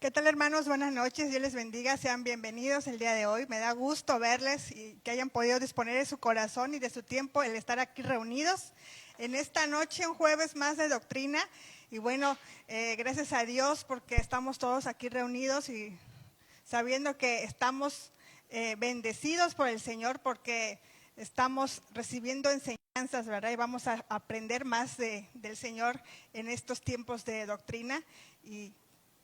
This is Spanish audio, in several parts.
¿Qué tal, hermanos? Buenas noches, Dios les bendiga, sean bienvenidos el día de hoy. Me da gusto verles y que hayan podido disponer de su corazón y de su tiempo el estar aquí reunidos en esta noche, un jueves más de doctrina. Y bueno, gracias a Dios porque estamos todos aquí reunidos y sabiendo que estamos bendecidos por el Señor porque estamos recibiendo enseñanzas, ¿verdad? Y vamos a aprender más del Señor en estos tiempos de doctrina. Y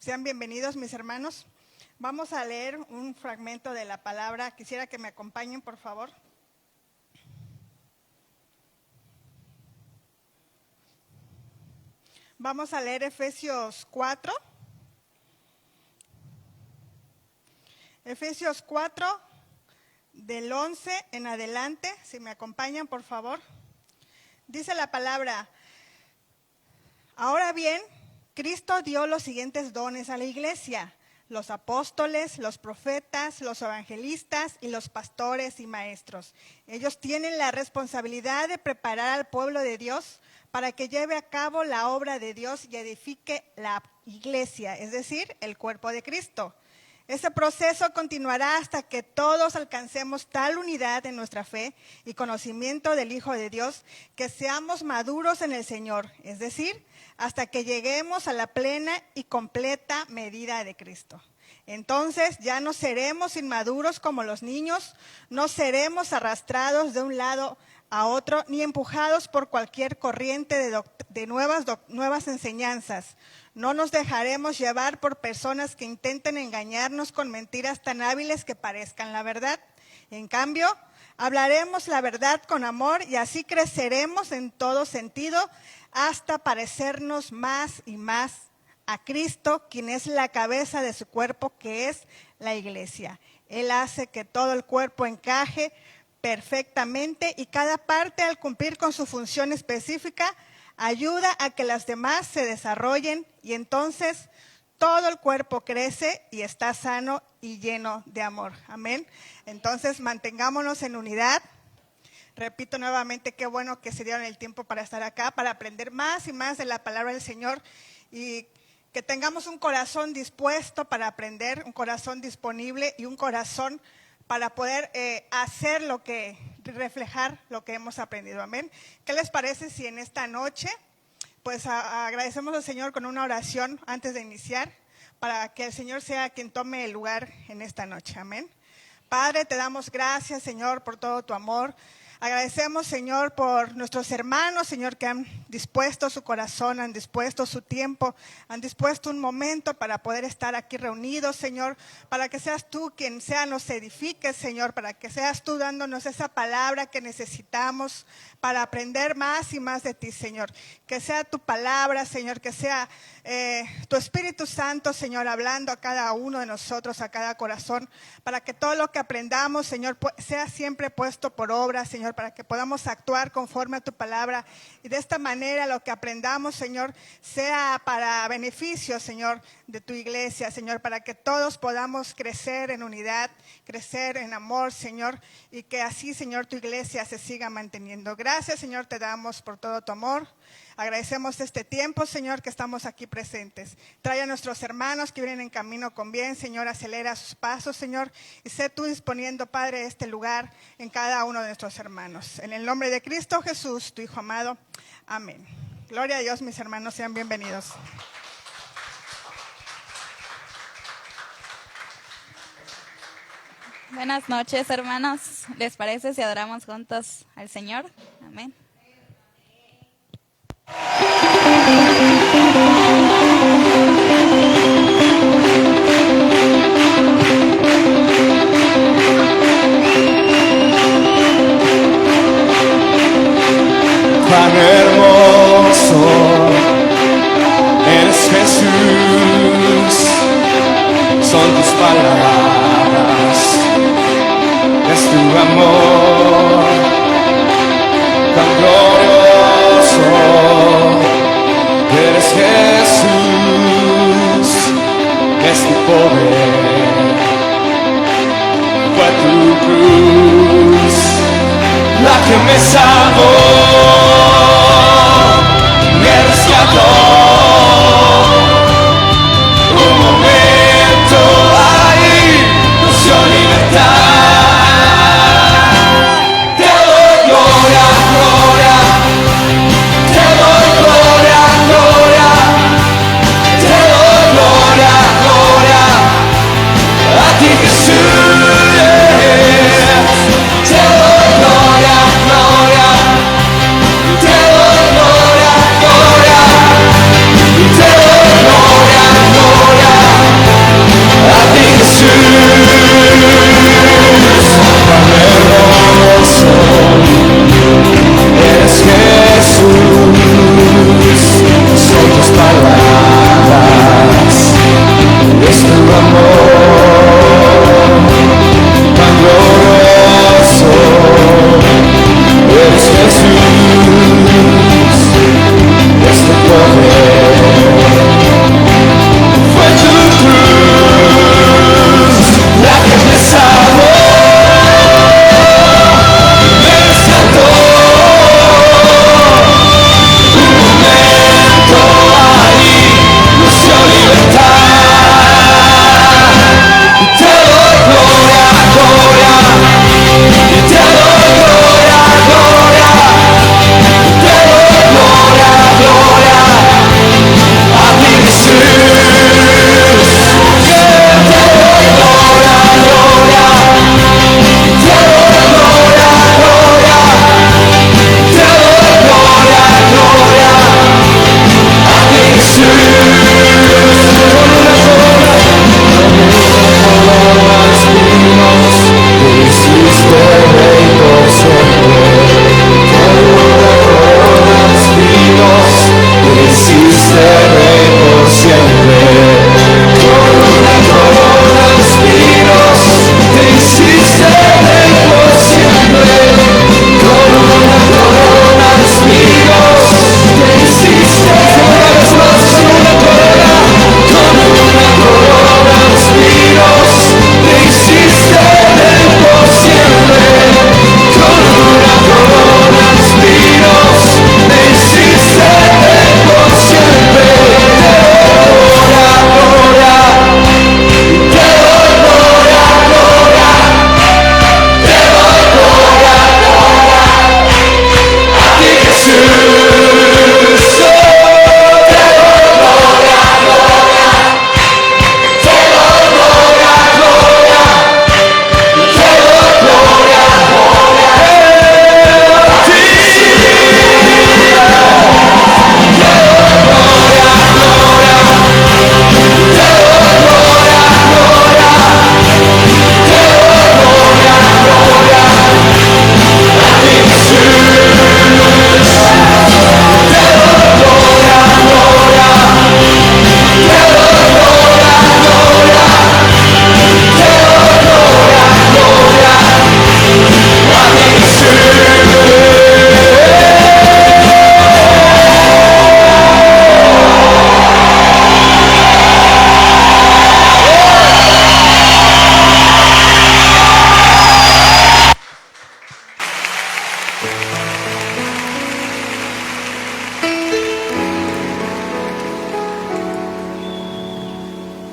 sean bienvenidos, mis hermanos. Vamos a leer un fragmento de la palabra. Quisiera que me acompañen, por favor. Vamos a leer Efesios 4. Efesios 4, del 11 en adelante. Si me acompañan, por favor. Dice la palabra: ahora bien, Cristo dio los siguientes dones a la iglesia: los apóstoles, los profetas, los evangelistas y los pastores y maestros. Ellos tienen la responsabilidad de preparar al pueblo de Dios para que lleve a cabo la obra de Dios y edifique la iglesia, es decir, el cuerpo de Cristo. Ese proceso continuará hasta que todos alcancemos tal unidad en nuestra fe y conocimiento del Hijo de Dios, que seamos maduros en el Señor, es decir, hasta que lleguemos a la plena y completa medida de Cristo. Entonces ya no seremos inmaduros como los niños, no seremos arrastrados de un lado a otro, ni empujados por cualquier corriente de nuevas enseñanzas. No nos dejaremos llevar por personas que intenten engañarnos con mentiras tan hábiles que parezcan la verdad. En cambio, hablaremos la verdad con amor y así creceremos en todo sentido hasta parecernos más y más a Cristo, quien es la cabeza de su cuerpo, que es la iglesia. Él hace que todo el cuerpo encaje perfectamente y cada parte, al cumplir con su función específica, ayuda a que las demás se desarrollen y entonces todo el cuerpo crece y está sano y lleno de amor. Amén. Entonces mantengámonos en unidad. Repito nuevamente, qué bueno que se dieron el tiempo para estar acá, para aprender más y más de la palabra del Señor y que tengamos un corazón dispuesto para aprender, un corazón disponible y un corazón para poder hacer reflejar lo que hemos aprendido. Amén. ¿Qué les parece si en esta noche, pues agradecemos al Señor con una oración antes de iniciar, para que el Señor sea quien tome el lugar en esta noche? Amén. Padre, te damos gracias, Señor, por todo tu amor. Agradecemos, Señor, por nuestros hermanos, Señor, que han dispuesto su corazón, han dispuesto su tiempo, han dispuesto un momento para poder estar aquí reunidos, Señor, para que seas tú quien nos edifique, Señor, para que seas tú dándonos esa palabra que necesitamos para aprender más y más de ti, Señor. Que sea tu palabra, Señor, que sea tu Espíritu Santo, Señor, hablando a cada uno de nosotros, a cada corazón, para que todo lo que aprendamos, Señor, sea siempre puesto por obra, Señor, para que podamos actuar conforme a tu palabra y de esta manera lo que aprendamos, Señor, sea para beneficio, Señor, de tu iglesia, Señor, para que todos podamos crecer en unidad, crecer en amor, Señor, y que así, Señor, tu iglesia se siga manteniendo. Gracias, Señor, te damos por todo tu amor. Agradecemos este tiempo, Señor, que estamos aquí presentes. Trae a nuestros hermanos que vienen en camino con bien, Señor, acelera sus pasos, Señor, y sé tú disponiendo, Padre, este lugar en cada uno de nuestros hermanos. En el nombre de Cristo Jesús, tu Hijo amado. Amén. Gloria a Dios, mis hermanos, sean bienvenidos. Buenas noches, hermanos. ¿Les parece si adoramos juntos al Señor? Amén. Cuán hermoso eres, Jesús, son tus palabras, es tu amor, tan glorioso eres, Jesús, es tu poder, fue tu cruz la que me salvó, me rescató, un momento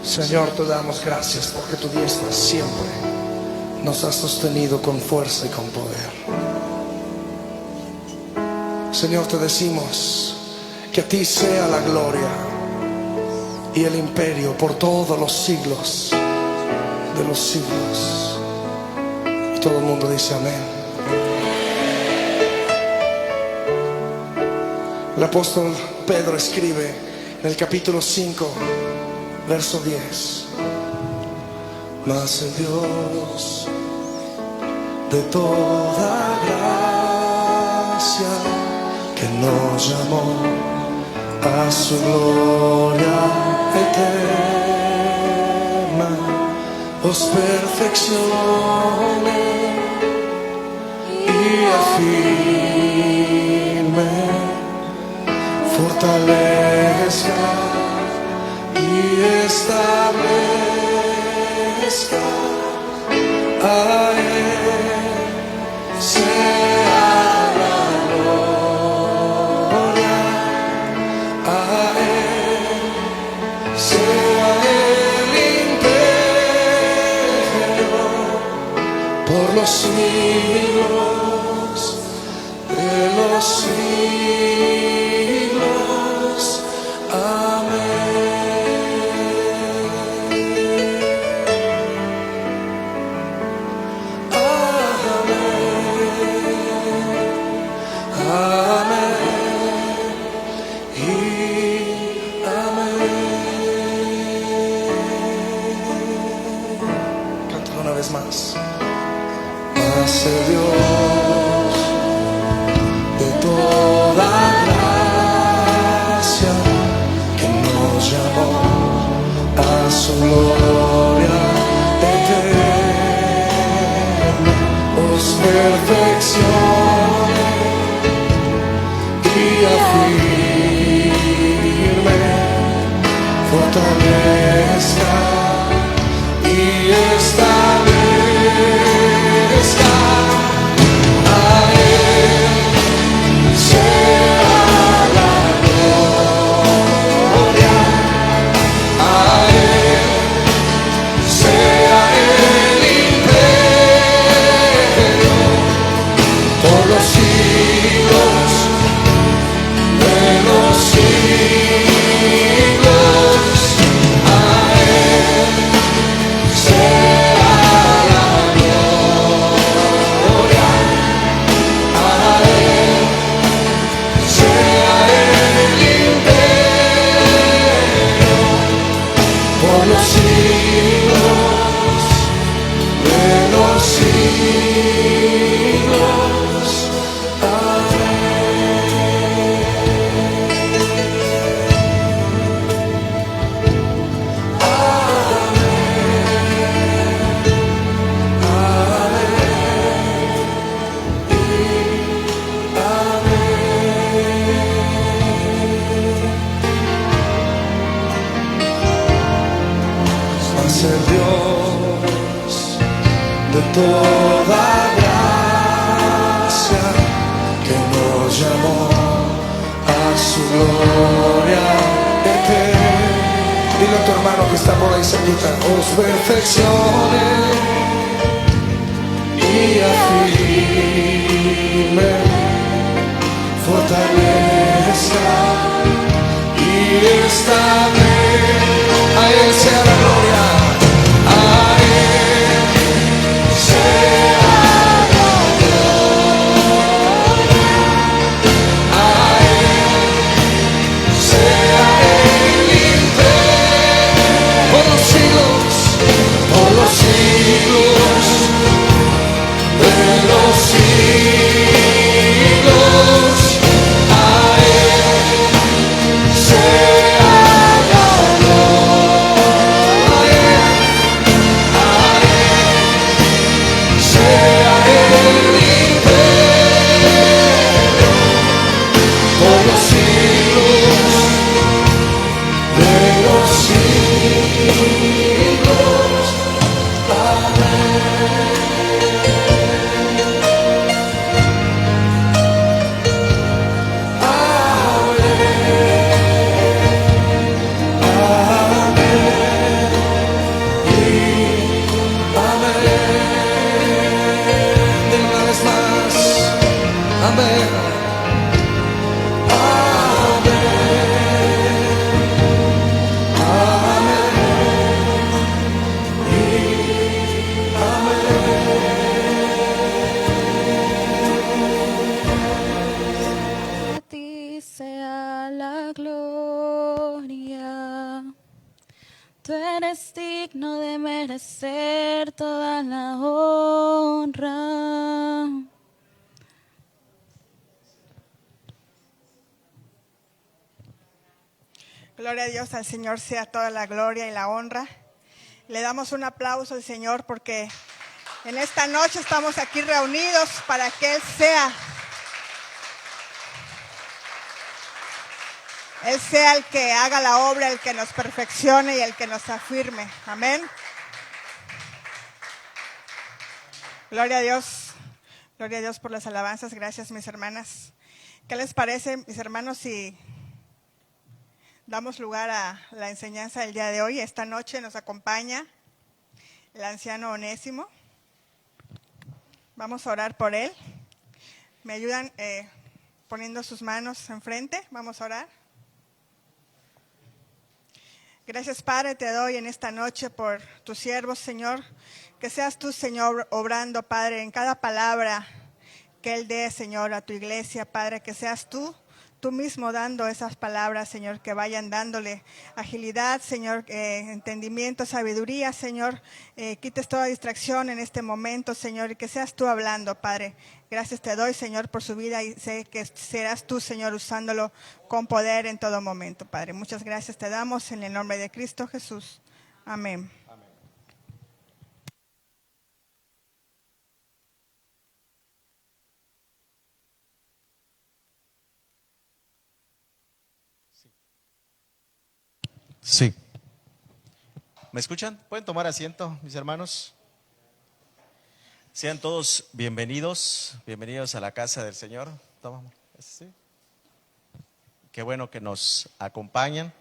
Señor, te damos gracias porque tu diestra siempre nos ha sostenido con fuerza y con poder. Señor, te decimos que a ti sea la gloria y el imperio por todos los siglos de los siglos. Y todo el mundo dice amén. El apóstol Pedro escribe en el capítulo 5, verso 10: mas el Dios de toda gracia, que nos llamó a su gloria eterna, os perfeccione y afirme, fortalezca y establezca. A Él sea la gloria, a Él sea el imperio por los siglos de los siglos. Amén. Más. Mas el Dios de toda gracia, que nos llamó a su gloria eterna, os perfeccione y afirme, fortalezca y establezca. A Él sea la gloria, a Él sea el imperio por los siglos de los siglos. A Él sea la gloria, a Él sea el imperio por los siglos de los siglos. Mas el Dios de toda gracia, que nos llamó a su gloria eterna. Dile a tu hermano que está por ahí cerquita: os perfeccione y afirme, fortalezca y establezca. A Él sea la gloria, a Él sea la gloria, a Él sea el imperio por los siglos de los siglos. A Él sea la gloria, a Él sea el imperio por los siglos de los siglos. Amén. Amén. Tú eres digno de merecer toda la honra. Gloria a Dios, al Señor sea toda la gloria y la honra. Le damos un aplauso al Señor porque en esta noche estamos aquí reunidos para que Él sea el que haga la obra, el que nos perfeccione y el que nos afirme. Amén. Gloria a Dios por las alabanzas. Gracias, mis hermanas. ¿Qué les parece, mis hermanos, si damos lugar a la enseñanza del día de hoy? Esta noche nos acompaña el anciano Onésimo. Vamos a orar por él. ¿Me ayudan poniendo sus manos enfrente? Vamos a orar. Gracias, Padre, te doy en esta noche por tus siervos, Señor. Que seas tú, Señor, obrando, Padre, en cada palabra que Él dé, Señor, a tu iglesia, Padre. Que seas tú mismo dando esas palabras, Señor, que vayan dándole agilidad, Señor, entendimiento, sabiduría, Señor. Quites toda distracción en este momento, Señor, y que seas tú hablando, Padre. Gracias te doy, Señor, por su vida y sé que serás tú, Señor, usándolo con poder en todo momento, Padre. Muchas gracias te damos en el nombre de Cristo Jesús. Amén. Sí. ¿Me escuchan? ¿Pueden tomar asiento, mis hermanos? Sean todos bienvenidos a la casa del Señor. Toma, sí. Qué bueno que nos acompañan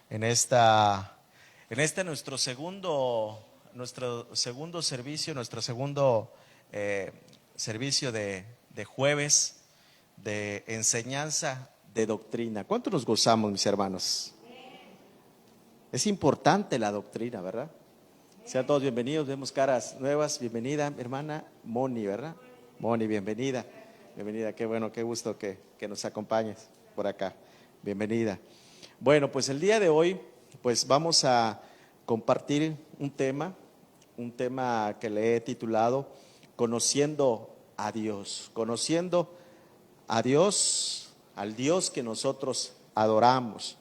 en nuestro segundo servicio, servicio de jueves de enseñanza de doctrina. ¿Cuánto nos gozamos, mis hermanos? Es importante la doctrina, ¿verdad? Sean todos bienvenidos, vemos caras nuevas. Bienvenida, hermana Moni, ¿verdad? Moni, bienvenida. Bienvenida, qué bueno, qué gusto que nos acompañes por acá. Bienvenida. Bueno, pues el día de hoy, pues vamos a compartir un tema que le he titulado Conociendo a Dios. Conociendo a Dios, al Dios que nosotros adoramos.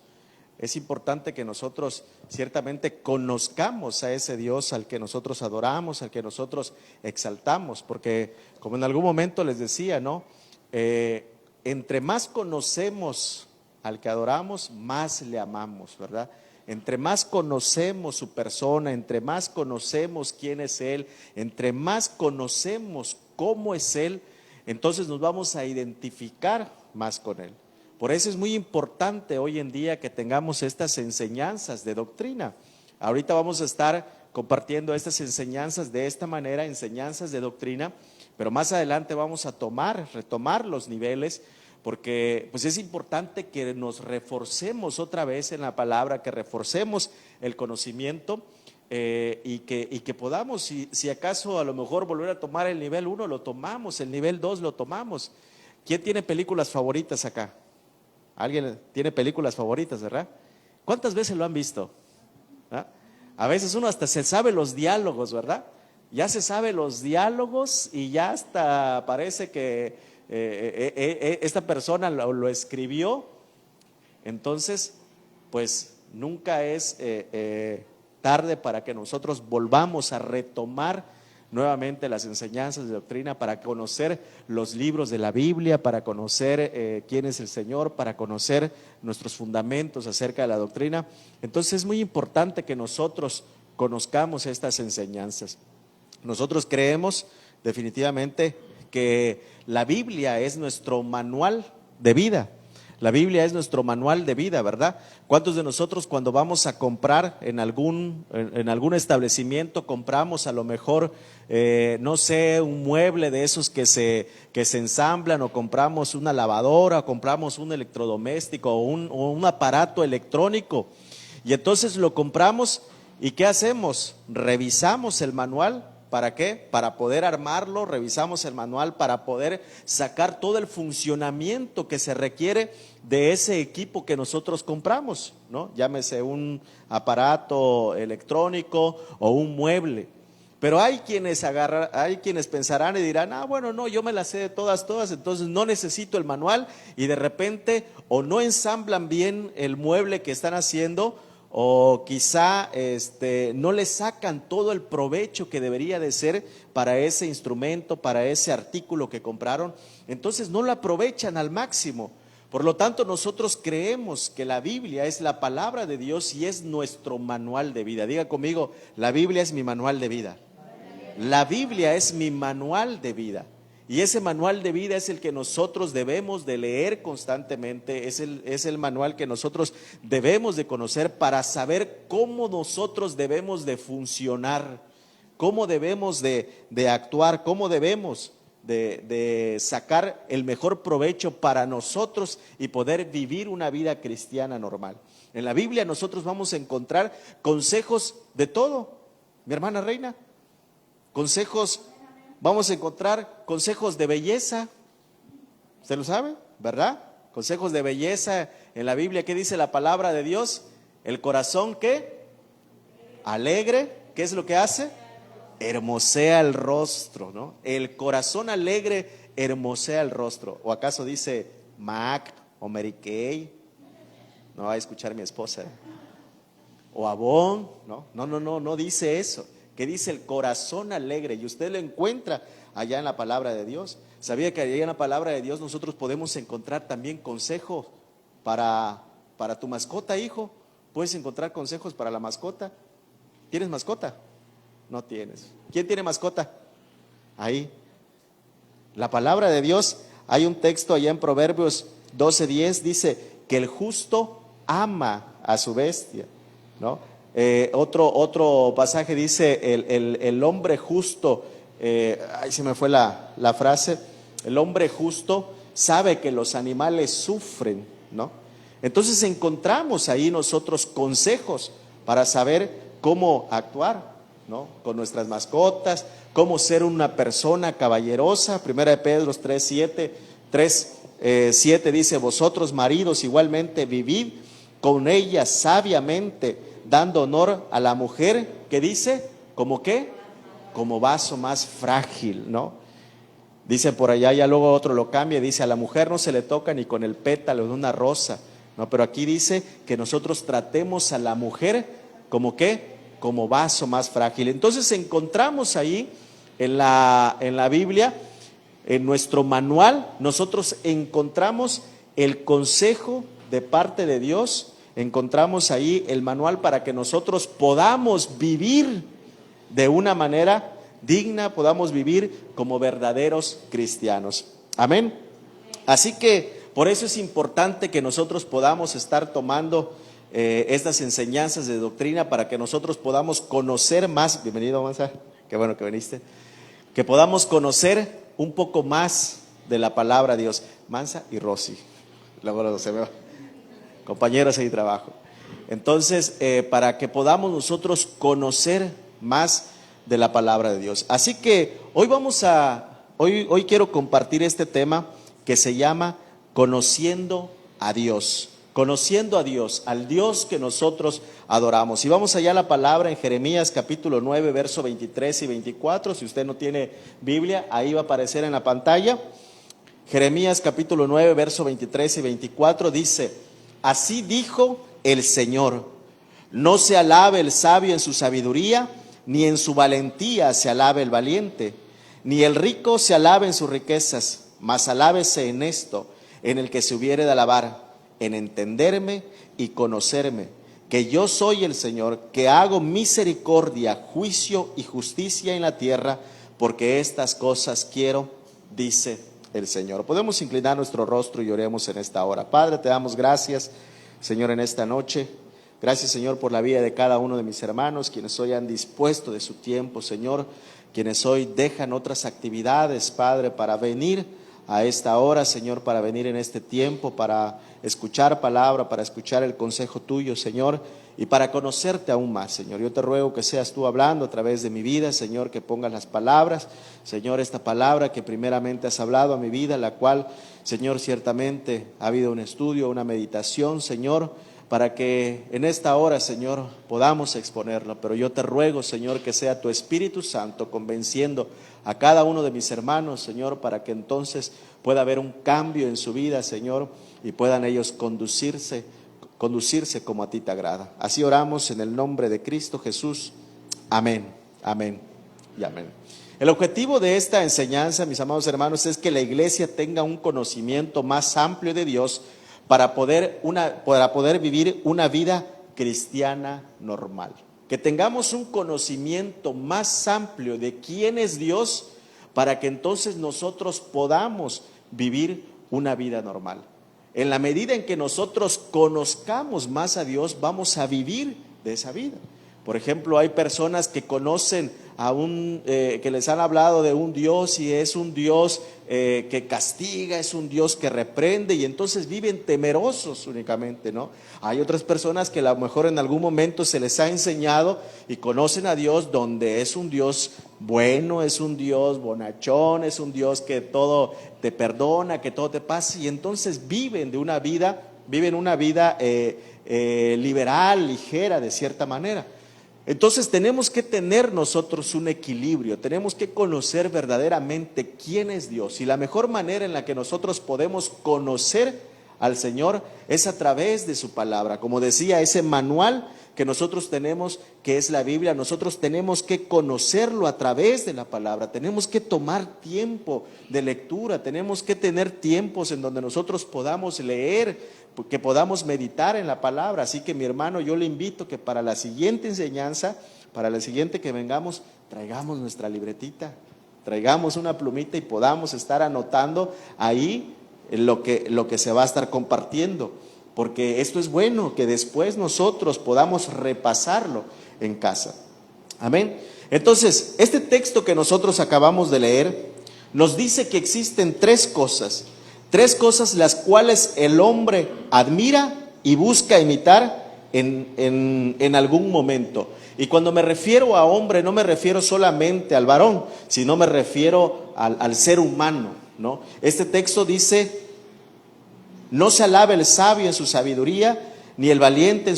Es importante que nosotros ciertamente conozcamos a ese Dios al que nosotros adoramos, al que nosotros exaltamos, porque como en algún momento les decía, ¿no? Entre más conocemos al que adoramos, más le amamos, ¿verdad? Entre más conocemos su persona, entre más conocemos quién es Él, entre más conocemos cómo es Él, entonces nos vamos a identificar más con Él. Por eso es muy importante hoy en día que tengamos estas enseñanzas de doctrina. Ahorita vamos a estar compartiendo estas enseñanzas de esta manera, enseñanzas de doctrina, pero más adelante vamos a retomar los niveles, porque pues es importante que nos reforcemos otra vez en la palabra, que reforcemos el conocimiento y que podamos, si acaso a lo mejor volver a tomar el nivel 1, lo tomamos, el nivel 2 lo tomamos. ¿Quién tiene películas favoritas acá? ¿Alguien tiene películas favoritas, verdad? ¿Cuántas veces lo han visto? ¿Ah? A veces uno hasta se sabe los diálogos, ¿verdad? Ya se sabe los diálogos y ya hasta parece que esta persona lo escribió. Entonces, pues nunca es tarde para que nosotros volvamos a retomar nuevamente las enseñanzas de doctrina, para conocer los libros de la Biblia, para conocer quién es el Señor, para conocer nuestros fundamentos acerca de la doctrina. Entonces es muy importante que nosotros conozcamos estas enseñanzas. Nosotros creemos definitivamente que la Biblia es nuestro manual de vida. La Biblia es nuestro manual de vida, ¿verdad? ¿Cuántos de nosotros cuando vamos a comprar en algún establecimiento compramos a lo mejor, no sé, un mueble de esos que se ensamblan, o compramos una lavadora, o compramos un electrodoméstico o un aparato electrónico? Y entonces lo compramos y ¿qué hacemos? Revisamos el manual ¿Para qué? Para poder armarlo, revisamos el manual para poder sacar todo el funcionamiento que se requiere de ese equipo que nosotros compramos, ¿no? Llámese un aparato electrónico o un mueble. Pero hay quienes pensarán y dirán, bueno, no, yo me las sé de todas, entonces no necesito el manual, y de repente o no ensamblan bien el mueble que están haciendo, o quizá no le sacan todo el provecho que debería de ser para ese instrumento, para ese artículo que compraron, entonces no lo aprovechan al máximo. Por lo tanto, nosotros creemos que la Biblia es la palabra de Dios y es nuestro manual de vida. Diga conmigo, la Biblia es mi manual de vida. La Biblia es mi manual de vida. Y ese manual de vida es el que nosotros debemos de leer constantemente, es el manual que nosotros debemos de conocer para saber cómo nosotros debemos de funcionar, cómo debemos de actuar, cómo debemos de sacar el mejor provecho para nosotros y poder vivir una vida cristiana normal. En la Biblia nosotros vamos a encontrar consejos de todo, mi hermana Reina, consejos. Vamos a encontrar consejos de belleza, ¿usted lo sabe? ¿Verdad? Consejos de belleza en la Biblia. ¿Qué dice la palabra de Dios? El corazón, ¿qué? Alegre, ¿qué es lo que hace? Hermosea el rostro, ¿no? El corazón alegre hermosea el rostro. ¿O acaso dice Mac o Mary Kay? No va a escuchar mi esposa. O Avon, ¿no? No dice eso. Que dice el corazón alegre, y usted lo encuentra allá en la palabra de Dios. ¿Sabía que allá en la palabra de Dios nosotros podemos encontrar también consejos para tu mascota, hijo? ¿Puedes encontrar consejos para la mascota? ¿Tienes mascota? No tienes. ¿Quién tiene mascota? Ahí. La palabra de Dios, hay un texto allá en Proverbios 12:10, dice que el justo ama a su bestia, ¿no? Otro pasaje dice el hombre justo, ahí se me fue la frase, el hombre justo sabe que los animales sufren, ¿no? Entonces encontramos ahí nosotros consejos para saber cómo actuar, ¿no? Con nuestras mascotas, cómo ser una persona caballerosa. Primera de Pedro 3:7 dice, vosotros maridos igualmente vivid con ellas sabiamente, dando honor a la mujer, que dice, ¿como qué? Como vaso más frágil, ¿no? Dice por allá, ya luego otro lo cambia, dice, a la mujer no se le toca ni con el pétalo de una rosa, ¿no? Pero aquí dice que nosotros tratemos a la mujer, ¿como qué? Como vaso más frágil. Entonces encontramos ahí en la Biblia, en nuestro manual, nosotros encontramos el consejo de parte de Dios. Encontramos ahí el manual para que nosotros podamos vivir de una manera digna, podamos vivir como verdaderos cristianos. Amén. Así que por eso es importante que nosotros podamos estar tomando estas enseñanzas de doctrina para que nosotros podamos conocer más. Bienvenido, Mansa, qué bueno que viniste. Que podamos conocer un poco más de la palabra de Dios. Mansa y Rosy, luego se me va. Compañeros ahí de trabajo. Entonces, para que podamos nosotros conocer más de la palabra de Dios. Así que hoy hoy quiero compartir este tema que se llama Conociendo a Dios. Conociendo a Dios, al Dios que nosotros adoramos. Y vamos allá a la palabra en Jeremías capítulo 9, verso 23 y 24. Si usted no tiene Biblia, ahí va a aparecer en la pantalla. Jeremías capítulo 9, verso 23 y 24 dice: así dijo el Señor, no se alabe el sabio en su sabiduría, ni en su valentía se alabe el valiente, ni el rico se alabe en sus riquezas, mas alábese en esto, en el que se hubiere de alabar, en entenderme y conocerme, que yo soy el Señor, que hago misericordia, juicio y justicia en la tierra, porque estas cosas quiero, dice el Señor. Podemos inclinar nuestro rostro y oremos en esta hora. Padre, te damos gracias, Señor, en esta noche. Gracias, Señor, por la vida de cada uno de mis hermanos, quienes hoy han dispuesto de su tiempo, Señor, quienes hoy dejan otras actividades, Padre, para venir a esta hora, Señor, para venir en este tiempo, para escuchar palabra, para escuchar el consejo tuyo, Señor, y para conocerte aún más, Señor. Yo te ruego que seas tú hablando a través de mi vida, Señor, que pongas las palabras, Señor, esta palabra que primeramente has hablado a mi vida, la cual, Señor, ciertamente ha habido un estudio, una meditación, Señor, para que en esta hora, Señor, podamos exponerlo. Pero yo te ruego, Señor, que sea tu Espíritu Santo convenciendo a cada uno de mis hermanos, Señor, para que entonces pueda haber un cambio en su vida, Señor, y puedan ellos conducirse como a ti te agrada. Así oramos en el nombre de Cristo Jesús. Amén, amén y amén. El objetivo de esta enseñanza, mis amados hermanos, es que la iglesia tenga un conocimiento más amplio de Dios para poder vivir una vida cristiana normal. Que tengamos un conocimiento más amplio de quién es Dios para que entonces nosotros podamos vivir una vida normal. En la medida en que nosotros conozcamos más a Dios, vamos a vivir de esa vida. Por ejemplo, hay personas que conocen que les han hablado de un Dios y es un Dios que castiga, es un Dios que reprende y entonces viven temerosos únicamente, ¿no? Hay otras personas que a lo mejor en algún momento se les ha enseñado y conocen a Dios donde es un Dios bueno, es un Dios bonachón, es un Dios que todo te perdona, que todo te pasa y entonces viven una vida liberal, ligera de cierta manera. Entonces tenemos que tener nosotros un equilibrio, tenemos que conocer verdaderamente quién es Dios y la mejor manera en la que nosotros podemos conocer al Señor es a través de su palabra. Como decía, ese manual que nosotros tenemos, que es la Biblia, nosotros tenemos que conocerlo a través de la palabra, tenemos que tomar tiempo de lectura, tenemos que tener tiempos en donde nosotros podamos leer, que podamos meditar en la palabra. Así que mi hermano, yo le invito que para la siguiente enseñanza, para la siguiente que vengamos, traigamos nuestra libretita, traigamos una plumita y podamos estar anotando ahí lo que se va a estar compartiendo, porque esto es bueno, que después nosotros podamos repasarlo en casa. Amén. Entonces, este texto que nosotros acabamos de leer nos dice que existen tres cosas las cuales el hombre admira y busca imitar en algún momento. Y cuando me refiero a hombre, no me refiero solamente al varón, sino me refiero al ser humano, ¿no? Este texto dice: no se alabe el sabio en su sabiduría, ni el valiente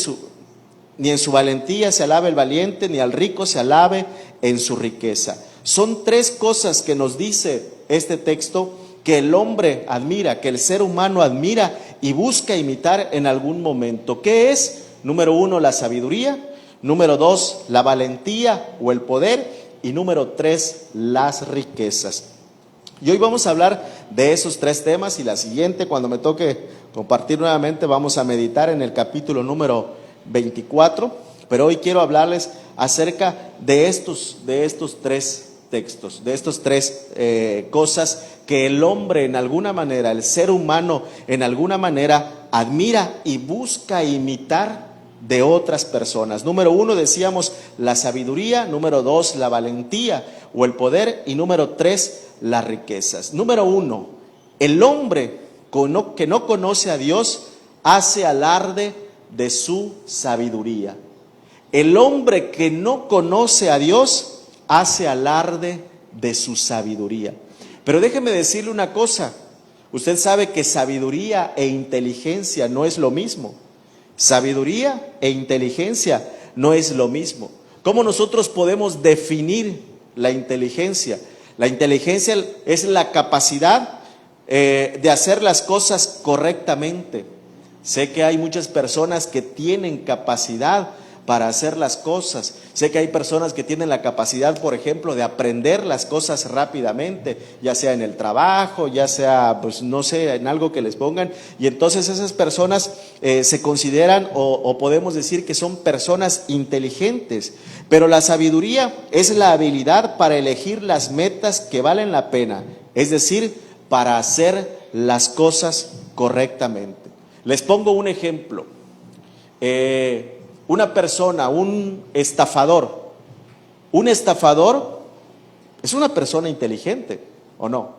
ni en su valentía se alabe el valiente, ni al rico se alabe en su riqueza. Son tres cosas que nos dice este texto que el hombre admira, que el ser humano admira y busca imitar en algún momento. ¿Qué es? Número 1, la sabiduría. Número 2, la valentía o el poder. Y número 3, las riquezas. Y hoy vamos a hablar de esos tres temas y la siguiente, cuando me toque compartir nuevamente, vamos a meditar en el capítulo número 24. Pero hoy quiero hablarles acerca de estos tres textos, de estos tres cosas que el hombre en alguna manera, el ser humano en alguna manera admira y busca imitar de otras personas. Número 1 decíamos la sabiduría, número 2 la valentía o el poder y número 3 las riquezas. Número 1, el hombre que no conoce a Dios hace alarde de su sabiduría. El hombre que no conoce a Dios hace alarde de su sabiduría. Pero déjeme decirle una cosa, usted sabe que sabiduría e inteligencia no es lo mismo. Sabiduría e inteligencia no es lo mismo. ¿Cómo nosotros podemos definir la inteligencia? La inteligencia es la capacidad de hacer las cosas correctamente. Sé que hay muchas personas que tienen capacidad para hacer las cosas. Sé que hay personas que tienen la capacidad, por ejemplo, de aprender las cosas rápidamente, ya sea en el trabajo, ya sea, pues no sé, en algo que les pongan. Y entonces esas personas se consideran o podemos decir que son personas inteligentes. Pero la sabiduría es la habilidad para elegir las metas que valen la pena, es decir, para hacer las cosas correctamente. Les pongo un ejemplo. Una persona, un estafador es una persona inteligente, ¿o no?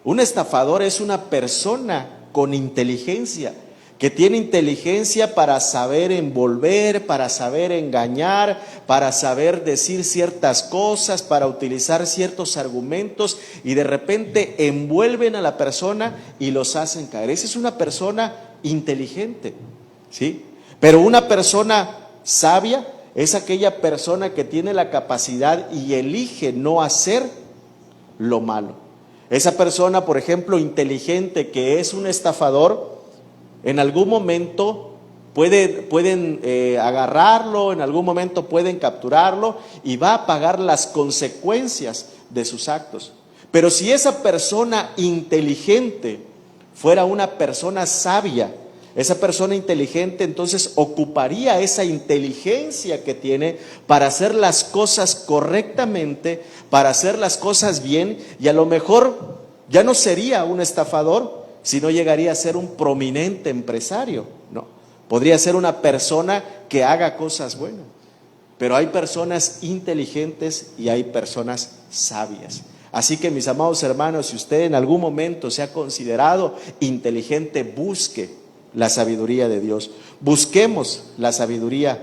Un estafador es una persona con inteligencia, que tiene inteligencia para saber envolver, para saber engañar, para saber decir ciertas cosas, para utilizar ciertos argumentos y de repente envuelven a la persona y los hacen caer. Esa es una persona inteligente, ¿sí? Pero una persona sabia es aquella persona que tiene la capacidad y elige no hacer lo malo. Esa persona, por ejemplo, inteligente que es un estafador, en algún momento pueden agarrarlo, en algún momento pueden capturarlo y va a pagar las consecuencias de sus actos. Pero si esa persona inteligente fuera una persona sabia, esa persona inteligente entonces ocuparía esa inteligencia que tiene para hacer las cosas correctamente, para hacer las cosas bien, y a lo mejor ya no sería un estafador, sino llegaría a ser un prominente empresario, ¿no? Podría ser una persona que haga cosas buenas. Pero hay personas inteligentes y hay personas sabias. Así que, mis amados hermanos, si usted en algún momento se ha considerado inteligente, busque la sabiduría de Dios. Busquemos la sabiduría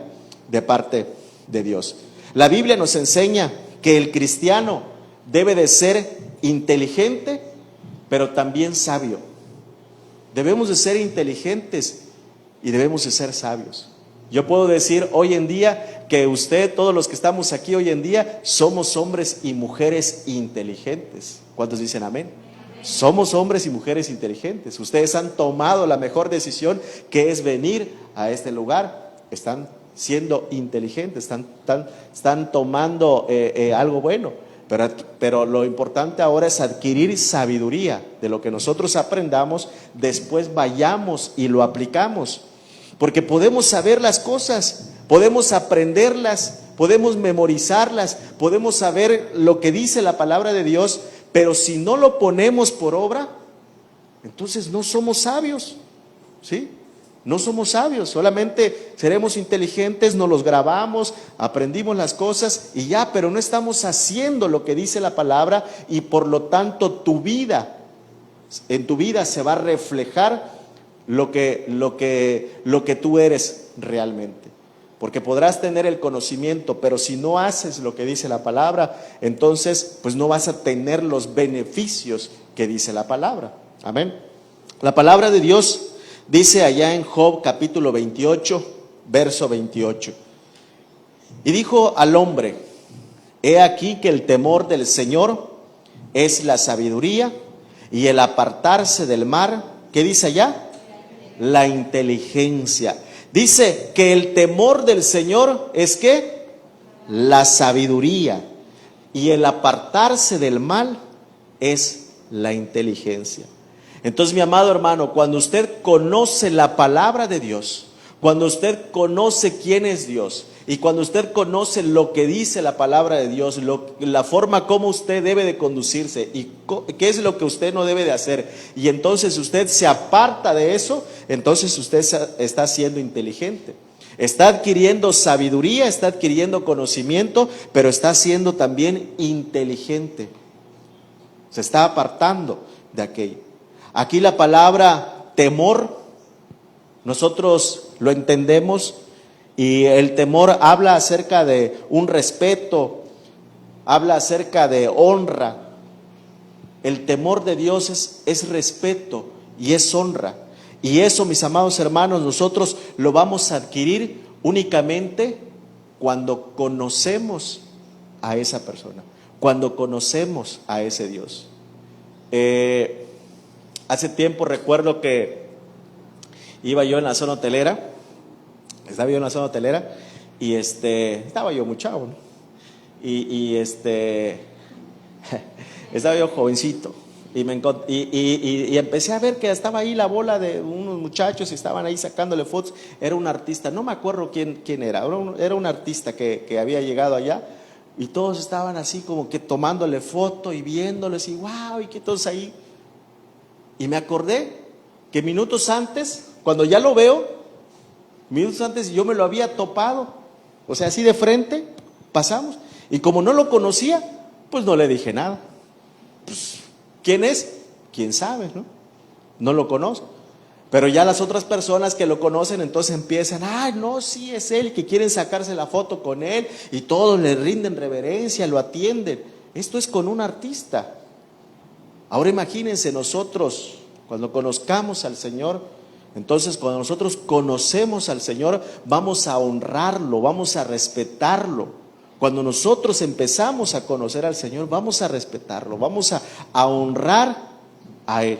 de parte de Dios. La Biblia nos enseña que el cristiano debe de ser inteligente, pero también sabio. Debemos de ser inteligentes y debemos de ser sabios. Yo puedo decir hoy en día que usted, todos los que estamos aquí hoy en día, somos hombres y mujeres inteligentes. ¿Cuántos dicen amén? Somos hombres y mujeres inteligentes. Ustedes han tomado la mejor decisión, que es venir a este lugar. Están siendo inteligentes, están tomando algo bueno. Pero lo importante ahora es adquirir sabiduría de lo que nosotros aprendamos, después vayamos y lo aplicamos. Porque podemos saber las cosas, podemos aprenderlas, podemos memorizarlas, podemos saber lo que dice la palabra de Dios, pero si no lo ponemos por obra, entonces no somos sabios, ¿sí? No somos sabios, solamente seremos inteligentes, nos los grabamos, aprendimos las cosas y ya, pero no estamos haciendo lo que dice la palabra, y por lo tanto en tu vida se va a reflejar lo que tú eres realmente. Porque podrás tener el conocimiento, pero si no haces lo que dice la palabra, entonces pues no vas a tener los beneficios que dice la palabra. Amén. La palabra de Dios dice allá en Job capítulo 28, verso 28. Y dijo al hombre: he aquí que el temor del Señor es la sabiduría, y el apartarse del mal, ¿qué dice allá? La inteligencia. Dice que el temor del Señor es ¿qué? La sabiduría, y el apartarse del mal es la inteligencia. Entonces, mi amado hermano, cuando usted conoce la palabra de Dios, cuando usted conoce quién es Dios, y cuando usted conoce lo que dice la palabra de Dios, la forma como usted debe de conducirse y qué es lo que usted no debe de hacer, y entonces usted se aparta de eso, entonces usted está siendo inteligente. Está adquiriendo sabiduría, está adquiriendo conocimiento, pero está siendo también inteligente. Se está apartando de aquello. Aquí la palabra temor, nosotros lo entendemos, y el temor habla acerca de un respeto, habla acerca de honra. El temor de Dios es respeto y es honra. Y eso, mis amados hermanos, nosotros lo vamos a adquirir únicamente cuando conocemos a esa persona, cuando conocemos a ese Dios. Hace tiempo recuerdo que iba yo en la zona hotelera, y estaba yo muy chavo, ¿no? y estaba yo jovencito, y empecé a ver que estaba ahí la bola de unos muchachos y estaban ahí sacándole fotos. Era un artista, no me acuerdo quién era un artista que había llegado allá, y todos estaban así como que tomándole foto y viéndoles, y wow, y que todos ahí. Y me acordé que minutos antes, cuando ya lo veo, minutos antes yo me lo había topado, o sea, así de frente, pasamos, y como no lo conocía, pues no le dije nada. Pues, ¿quién es? quién sabe, ¿no? No lo conozco. Pero ya las otras personas que lo conocen, entonces empiezan, ay, no, sí es él, que quieren sacarse la foto con él y todos le rinden reverencia, lo atienden. Esto es con un artista. Ahora imagínense nosotros, cuando conozcamos al Señor, entonces cuando nosotros conocemos al Señor, vamos a honrarlo, vamos a respetarlo. Cuando nosotros empezamos a conocer al Señor, vamos a respetarlo, vamos a honrar a Él.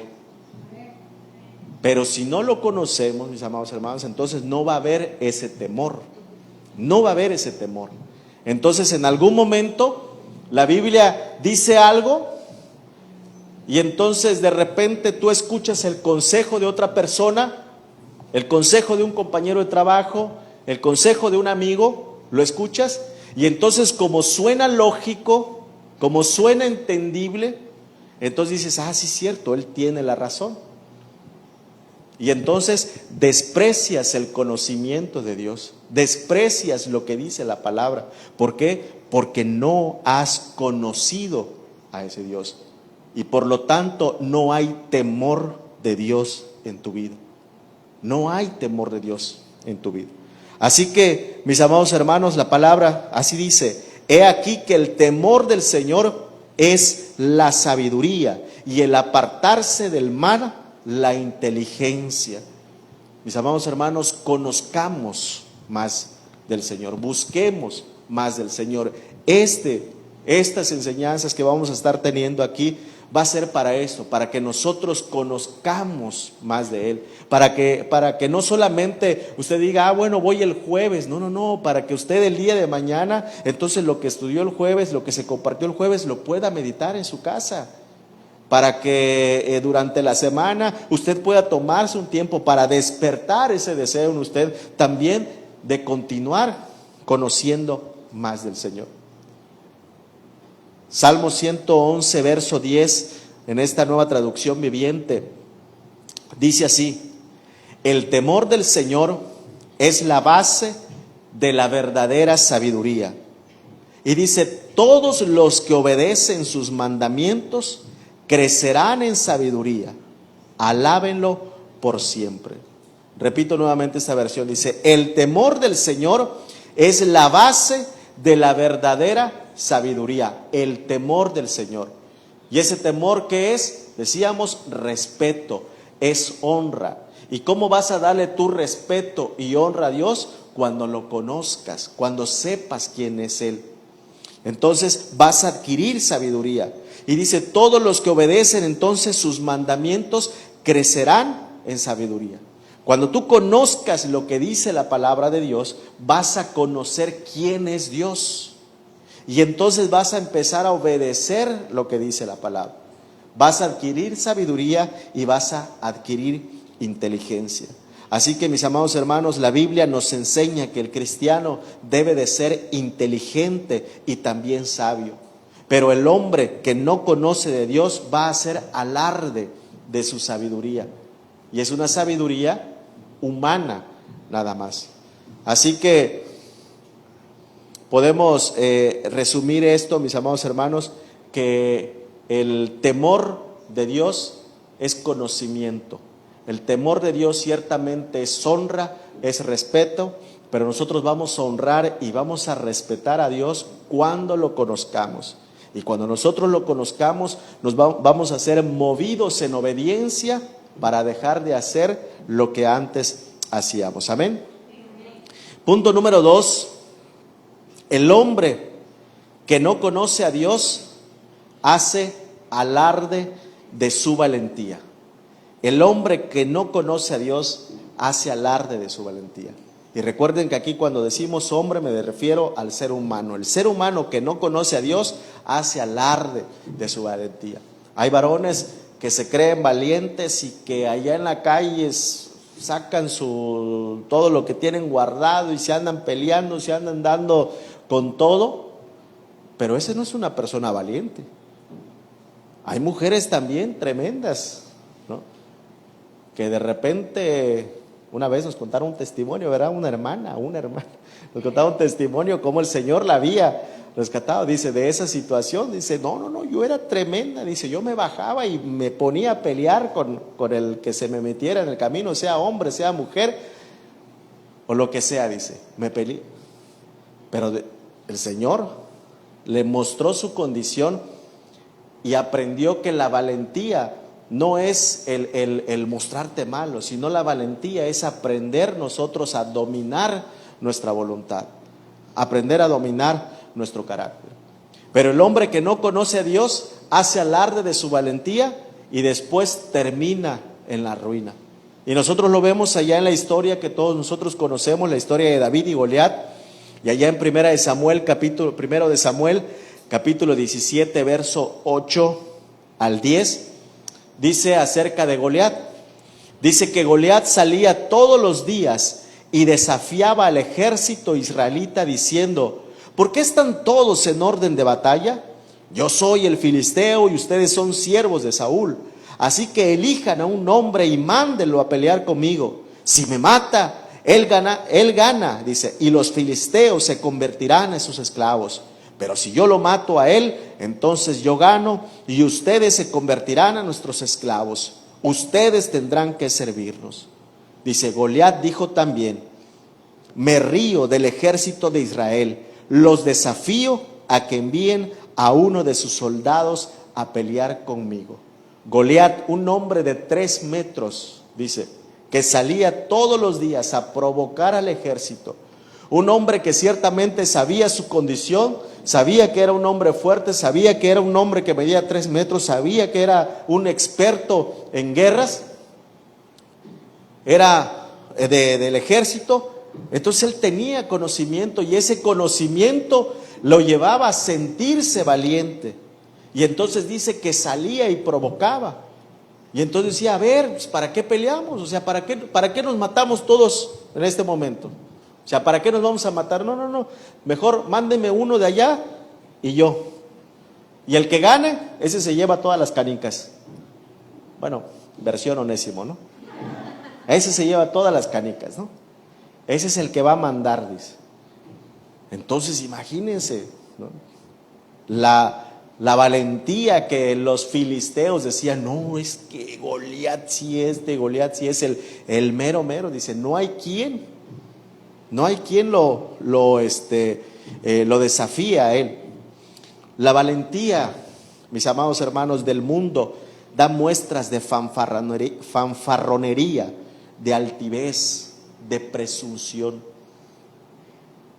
Pero si no lo conocemos, mis amados hermanos, entonces no va a haber ese temor. No va a haber ese temor. Entonces en algún momento la Biblia dice algo y entonces de repente tú escuchas el consejo de otra persona, el consejo de un compañero de trabajo, el consejo de un amigo, lo escuchas y entonces como suena lógico, como suena entendible, entonces dices, ah, sí es cierto, él tiene la razón. Y entonces desprecias el conocimiento de Dios, desprecias lo que dice la palabra. ¿Por qué? Porque no has conocido a ese Dios. Y por lo tanto no hay temor de Dios en tu vida. No hay temor de Dios en tu vida. Así que, mis amados hermanos, la palabra así dice, he aquí que el temor del Señor es la sabiduría y el apartarse del mal, la inteligencia. Mis amados hermanos, conozcamos más del Señor, busquemos más del Señor. Estas enseñanzas que vamos a estar teniendo aquí va a ser para eso, para que nosotros conozcamos más de Él, para que no solamente usted diga, ah, bueno, voy el jueves, no, para que usted el día de mañana, entonces lo que estudió el jueves, lo que se compartió el jueves, lo pueda meditar en su casa. Para que durante la semana usted pueda tomarse un tiempo para despertar ese deseo en usted también de continuar conociendo más del Señor. Salmo 111, verso 10, en esta nueva traducción viviente, dice así, el temor del Señor es la base de la verdadera sabiduría. Y dice, todos los que obedecen sus mandamientos crecerán en sabiduría, alábenlo por siempre. Repito nuevamente esta versión, dice, el temor del Señor es la base de la verdadera sabiduría, el temor del Señor. Y ese temor, ¿qué es? Decíamos, respeto, es honra. ¿Y cómo vas a darle tu respeto y honra a Dios? Cuando lo conozcas, cuando sepas quién es Él. Entonces vas a adquirir sabiduría. Y dice, todos los que obedecen entonces sus mandamientos crecerán en sabiduría. Cuando tú conozcas lo que dice la palabra de Dios, vas a conocer quién es Dios. Y entonces vas a empezar a obedecer lo que dice la palabra. Vas a adquirir sabiduría y vas a adquirir inteligencia. Así que, mis amados hermanos, la Biblia nos enseña que el cristiano debe de ser inteligente y también sabio. Pero el hombre que no conoce de Dios va a hacer alarde de su sabiduría. Y es una sabiduría humana nada más. Así que podemos resumir esto, mis amados hermanos, que el temor de Dios es conocimiento. El temor de Dios ciertamente es honra, es respeto, pero nosotros vamos a honrar y vamos a respetar a Dios cuando lo conozcamos. Y cuando nosotros lo conozcamos, vamos a ser movidos en obediencia para dejar de hacer lo que antes hacíamos. Amén. Punto número 2. El hombre que no conoce a Dios hace alarde de su valentía. El hombre que no conoce a Dios hace alarde de su valentía. Y recuerden que aquí cuando decimos hombre me refiero al ser humano. El ser humano que no conoce a Dios hace alarde de su valentía. Hay varones que se creen valientes y que allá en la calle sacan todo lo que tienen guardado y se andan peleando, se andan dando con todo. Pero ese no es una persona valiente. Hay mujeres también tremendas, ¿no? Que de repente Una vez nos contaron un testimonio, ¿verdad? Una hermana, nos contaba un testimonio cómo el Señor la había rescatado. Dice, de esa situación, dice, no, yo era tremenda. Dice, yo me bajaba y me ponía a pelear con el que se me metiera en el camino, sea hombre, sea mujer, o lo que sea, dice, me peleé. Pero el Señor le mostró su condición y aprendió que la valentía no es el mostrarte malo, sino la valentía es aprender nosotros a dominar nuestra voluntad, aprender a dominar nuestro carácter. Pero el hombre que no conoce a Dios hace alarde de su valentía y después termina en la ruina. Y nosotros lo vemos allá en la historia que todos nosotros conocemos, la historia de David y Goliat, y allá en Primero de Samuel, capítulo 17, verso 8 al 10, dice acerca de Goliat. Dice que Goliat salía todos los días y desafiaba al ejército israelita diciendo: ¿por qué están todos en orden de batalla? Yo soy el filisteo y ustedes son siervos de Saúl. Así que elijan a un hombre y mándenlo a pelear conmigo. Si me mata, él gana, dice, y los filisteos se convertirán en sus esclavos. Pero si yo lo mato a él, entonces yo gano y ustedes se convertirán en nuestros esclavos. Ustedes tendrán que servirnos. Dice, Goliat dijo también: me río del ejército de Israel, los desafío a que envíen a uno de sus soldados a pelear conmigo. Goliat, un hombre de 3 metros, dice, que salía todos los días a provocar al ejército. Un hombre que ciertamente sabía su condición, sabía que era un hombre fuerte, sabía que era un hombre que medía 3 metros, sabía que era un experto en guerras, era del ejército. Entonces él tenía conocimiento y ese conocimiento lo llevaba a sentirse valiente. Y entonces dice que salía y provocaba. Y entonces decía, a ver, pues, ¿para qué peleamos? O sea, ¿para qué nos matamos todos en este momento? O sea, ¿para qué nos vamos a matar? No, mejor mándeme uno de allá y yo. Y el que gane, ese se lleva todas las canicas. Bueno, versión Onésimo, ¿no? Ese se lleva todas las canicas, ¿no? Ese es el que va a mandar, dice. Entonces imagínense, ¿no? La valentía que los filisteos decían, no, es que Goliat sí es el mero, dice, no hay quien lo desafía a él. La valentía, mis amados hermanos, del mundo da muestras de fanfarronería, de altivez, de presunción.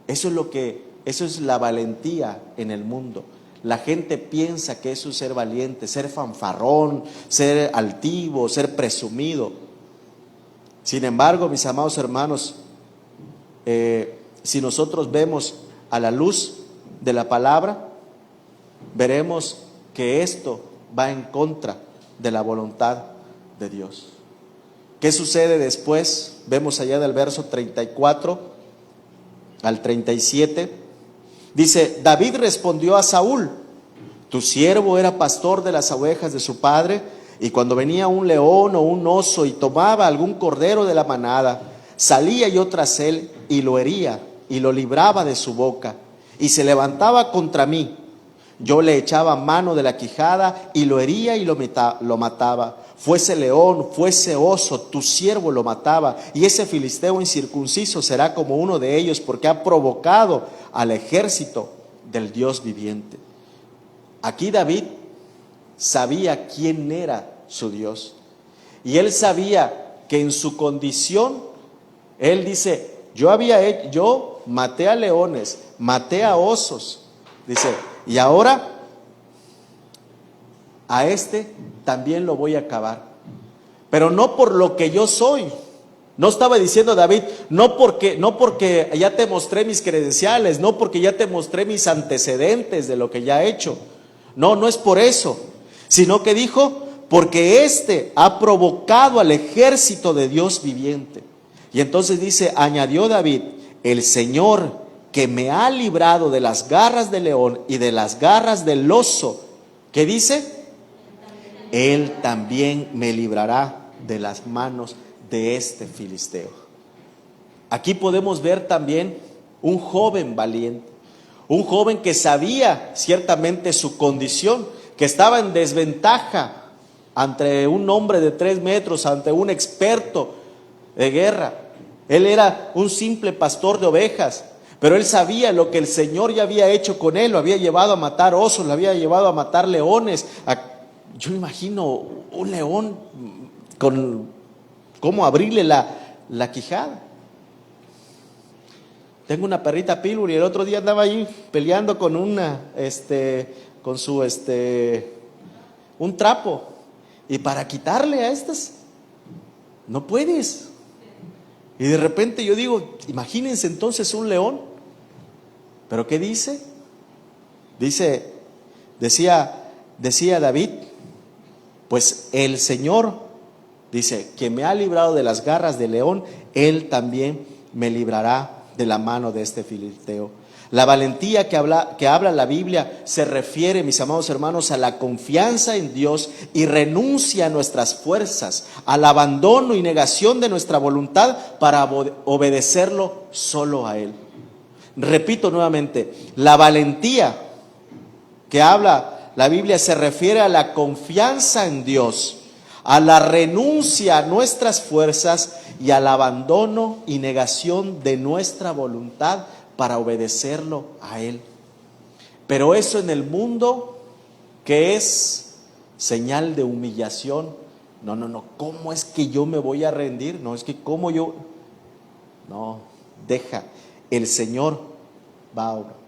Eso es la valentía en el mundo. La gente piensa que eso es ser valiente, ser fanfarrón, ser altivo, ser presumido. Sin embargo, mis amados hermanos, si nosotros vemos a la luz de la palabra, veremos que esto va en contra de la voluntad de Dios. ¿Qué sucede después? Vemos allá del verso 34 al 37. Dice, David respondió a Saúl: tu siervo era pastor de las ovejas de su padre, y cuando venía un león o un oso y tomaba algún cordero de la manada, salía yo tras él y lo hería y lo libraba de su boca, y se levantaba contra mí. Yo le echaba mano de la quijada y lo hería y lo mataba. Fuese león, fuese oso, tu siervo lo mataba. Y ese filisteo incircunciso será como uno de ellos, porque ha provocado al ejército del Dios viviente. Aquí David sabía quién era su Dios. Y él sabía que en su condición, él dice, yo maté a leones, maté a osos. Dice, y ahora a este también lo voy a acabar. Pero no por lo que yo soy. No estaba diciendo David, no porque ya te mostré mis credenciales, no porque ya te mostré mis antecedentes de lo que ya he hecho. No es por eso. Sino que dijo, porque este ha provocado al ejército de Dios viviente. Y entonces dice, añadió David, el Señor que me ha librado de las garras del león y de las garras del oso, ¿qué dice? Él también me librará de las manos de este filisteo. Aquí podemos ver también un joven valiente, un joven que sabía ciertamente su condición, que estaba en desventaja ante un hombre de 3 metros, ante un experto de guerra. Él era un simple pastor de ovejas, pero él sabía lo que el Señor ya había hecho con él. Lo había llevado a matar osos, lo había llevado a matar leones. Yo imagino un león con cómo abrirle la quijada. Tengo una perrita Pitbull y el otro día andaba ahí peleando con un trapo. Y para quitarle a estas, no puedes. Y de repente yo digo, imagínense entonces un león. ¿Pero qué dice? Decía David, pues el Señor, dice, que me ha librado de las garras del león, Él también me librará de la mano de este filisteo. La valentía que habla la Biblia se refiere, mis amados hermanos, a la confianza en Dios y renuncia a nuestras fuerzas, al abandono y negación de nuestra voluntad para obedecerlo solo a Él. Repito nuevamente, la valentía que habla la Biblia se refiere a la confianza en Dios, a la renuncia a nuestras fuerzas y al abandono y negación de nuestra voluntad para obedecerlo a Él. Pero eso en el mundo que es señal de humillación. No, ¿cómo es que yo me voy a rendir? No, es que ¿cómo yo? No, deja, el Señor va a obrar.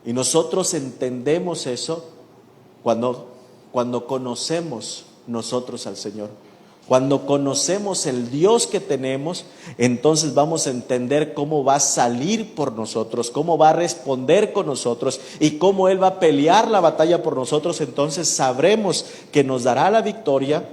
Y nosotros entendemos eso cuando conocemos nosotros al Señor. Cuando conocemos el Dios que tenemos, entonces vamos a entender cómo va a salir por nosotros, cómo va a responder con nosotros y cómo Él va a pelear la batalla por nosotros. Entonces sabremos que nos dará la victoria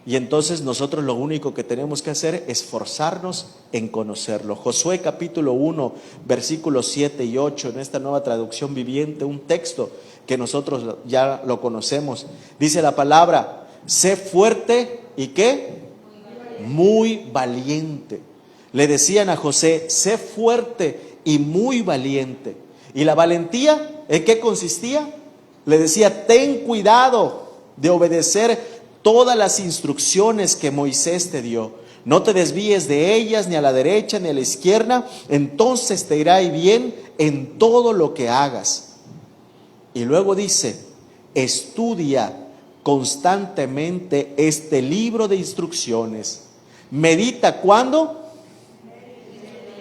y entonces nosotros lo único que tenemos que hacer es esforzarnos en conocerlo. Josué capítulo 1, versículos 7 y 8, en esta nueva traducción viviente, un texto que nosotros ya lo conocemos. Dice la palabra, sé fuerte y ¿qué? Muy valiente. Le decían a José, sé fuerte y muy valiente. ¿Y la valentía en qué consistía? Le decía, ten cuidado de obedecer todas las instrucciones que Moisés te dio. No te desvíes de ellas ni a la derecha ni a la izquierda, entonces te irá bien en todo lo que hagas. Y luego dice, estudia constantemente este libro de instrucciones. Medita ¿cuándo?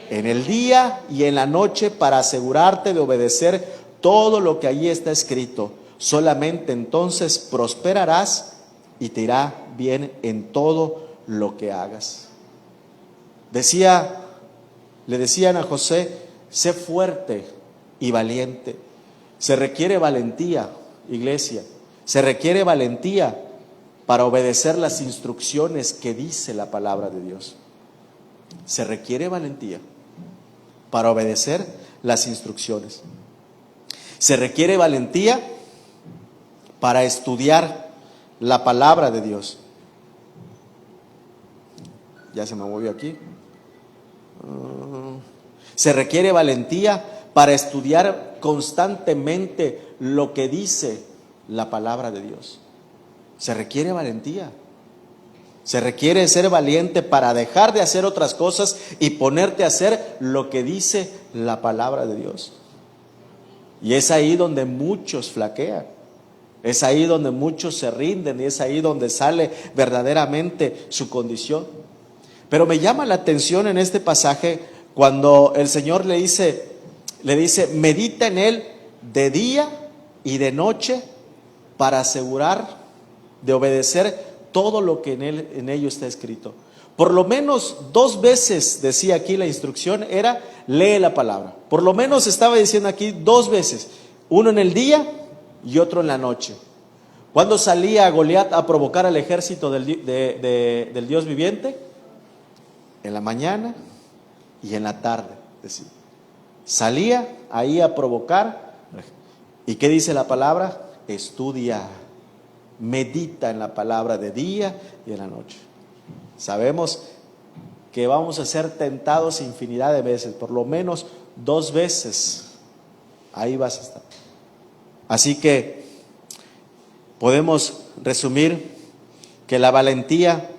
En el día y en la noche para asegurarte de obedecer todo lo que allí está escrito. Solamente entonces prosperarás y te irá bien en todo lo que hagas. Le decían a José, sé fuerte y valiente. Se requiere valentía, iglesia. Se requiere valentía para obedecer las instrucciones que dice la palabra de Dios. Se requiere valentía para obedecer las instrucciones. Se requiere valentía para estudiar la palabra de Dios. Ya se me movió aquí. Se requiere valentía para estudiar constantemente lo que dice la palabra de Dios. Se requiere valentía. Se requiere ser valiente para dejar de hacer otras cosas y ponerte a hacer lo que dice la palabra de Dios. Y es ahí donde muchos flaquean. Es ahí donde muchos se rinden y es ahí donde sale verdaderamente su condición. Pero me llama la atención en este pasaje cuando el Señor le dice, medita en Él de día y de noche para asegurar de obedecer todo lo que en ello está escrito. Por lo menos 2 veces decía aquí la instrucción, era lee la palabra. Por lo menos estaba diciendo aquí 2 veces, uno en el día y otro en la noche. ¿Cuándo salía Goliat a provocar al ejército del Dios viviente? En la mañana y en la tarde, decía. Salía ahí a provocar. ¿Y qué dice la palabra? Estudia, medita en la palabra de día y en la noche. Sabemos que vamos a ser tentados infinidad de veces, por lo menos 2 veces. Ahí vas a estar. Así que podemos resumir que la valentía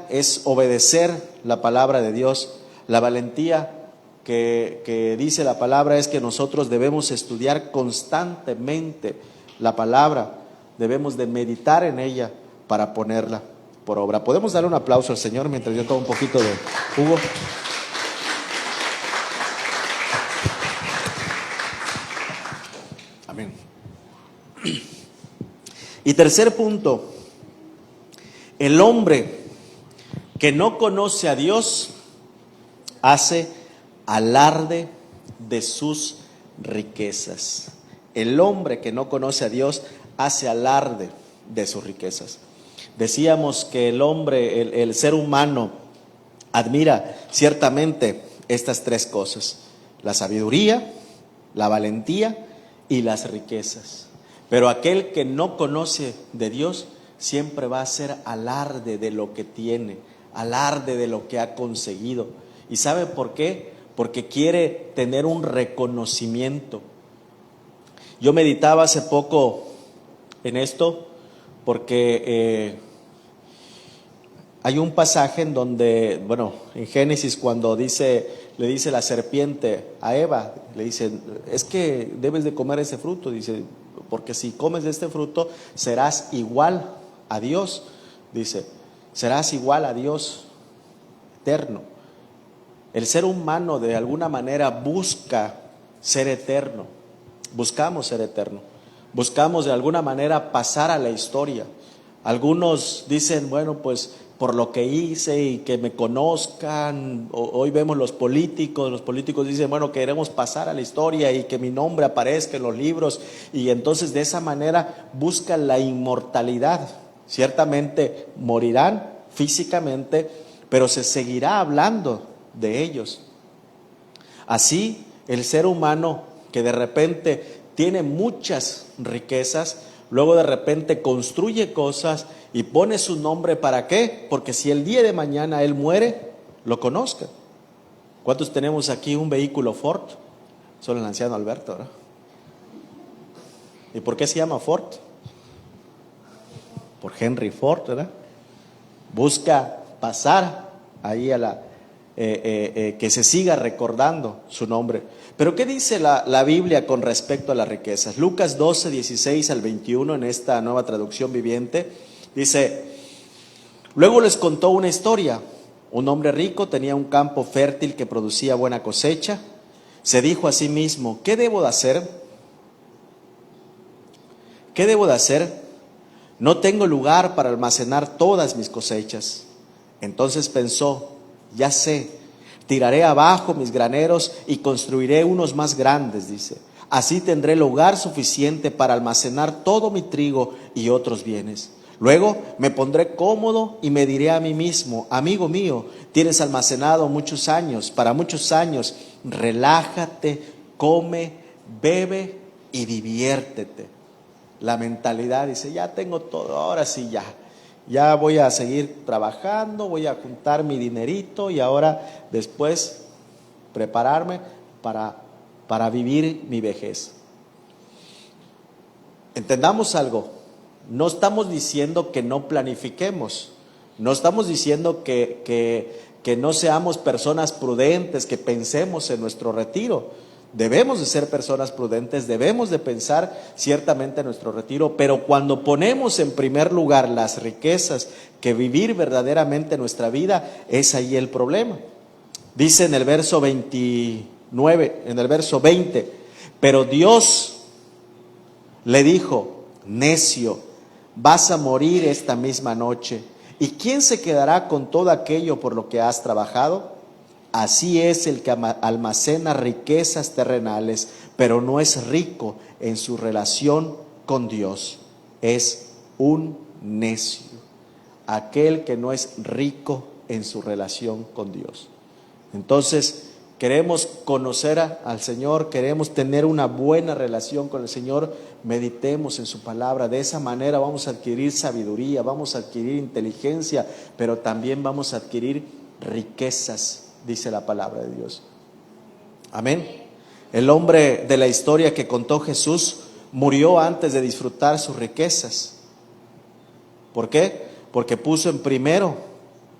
es obedecer la palabra de Dios. La valentía que dice la palabra es que nosotros debemos estudiar constantemente la palabra, debemos de meditar en ella para ponerla por obra. ¿Podemos darle un aplauso al Señor mientras yo tomo un poquito de jugo? Amén. Y tercer punto, el hombre que no conoce a Dios hace alarde de sus riquezas. El hombre que no conoce a Dios hace alarde de sus riquezas. Decíamos que el hombre, el ser humano, admira ciertamente estas 3 cosas: la sabiduría, la valentía y las riquezas. Pero aquel que no conoce de Dios siempre va a hacer alarde de lo que tiene, alarde de lo que ha conseguido. ¿Y sabe por qué? Porque quiere tener un reconocimiento. Yo meditaba hace poco en esto porque hay un pasaje en donde, en Génesis, cuando le dice la serpiente a Eva, le dice, es que debes de comer ese fruto, dice, porque si comes de este fruto serás igual a Dios, dice, serás igual a Dios eterno. El ser humano de alguna manera busca ser eterno, buscamos ser eterno, buscamos de alguna manera pasar a la historia. Algunos dicen, bueno, pues por lo que hice y que me conozcan. Hoy vemos los políticos dicen, bueno, queremos pasar a la historia y que mi nombre aparezca en los libros, y entonces de esa manera buscan la inmortalidad. Ciertamente morirán físicamente, pero se seguirá hablando de ellos. Así, el ser humano que de repente tiene muchas riquezas, luego de repente construye cosas y pone su nombre, ¿para qué? Porque si el día de mañana él muere, lo conozcan. ¿Cuántos tenemos aquí un vehículo Ford? Solo el anciano Alberto, ¿verdad? ¿Y por qué se llama Ford? Por Henry Ford, ¿verdad? Busca pasar ahí a que se siga recordando su nombre. Pero ¿qué dice la Biblia con respecto a las riquezas? Lucas 12, 16 al 21, en esta Nueva Traducción Viviente, dice: luego les contó una historia. Un hombre rico tenía un campo fértil que producía buena cosecha. Se dijo a sí mismo, ¿qué debo de hacer? ¿Qué debo de hacer? No tengo lugar para almacenar todas mis cosechas. Entonces pensó, ya sé, tiraré abajo mis graneros y construiré unos más grandes, dice. Así tendré lugar suficiente para almacenar todo mi trigo y otros bienes. Luego me pondré cómodo y me diré a mí mismo, amigo mío, tienes almacenado muchos años, para muchos años, relájate, come, bebe y diviértete. La mentalidad dice, ya tengo todo, ahora sí ya voy a seguir trabajando, voy a juntar mi dinerito y ahora después prepararme para vivir mi vejez. Entendamos algo, no estamos diciendo que no planifiquemos, no estamos diciendo que no seamos personas prudentes, que pensemos en nuestro retiro. Debemos de ser personas prudentes, debemos de pensar ciertamente en nuestro retiro, pero cuando ponemos en primer lugar las riquezas que vivir verdaderamente nuestra vida, es ahí el problema. Dice en el verso 29, en el verso 20, pero Dios le dijo, necio, vas a morir esta misma noche, ¿y quién se quedará con todo aquello por lo que has trabajado? Así es el que almacena riquezas terrenales, pero no es rico en su relación con Dios. Es un necio, aquel que no es rico en su relación con Dios. Entonces, queremos conocer al Señor, queremos tener una buena relación con el Señor, meditemos en su palabra. De esa manera vamos a adquirir sabiduría, vamos a adquirir inteligencia, pero también vamos a adquirir riquezas, dice la palabra de Dios. Amén. El hombre de la historia que contó Jesús murió antes de disfrutar sus riquezas. ¿Por qué? Porque puso en primero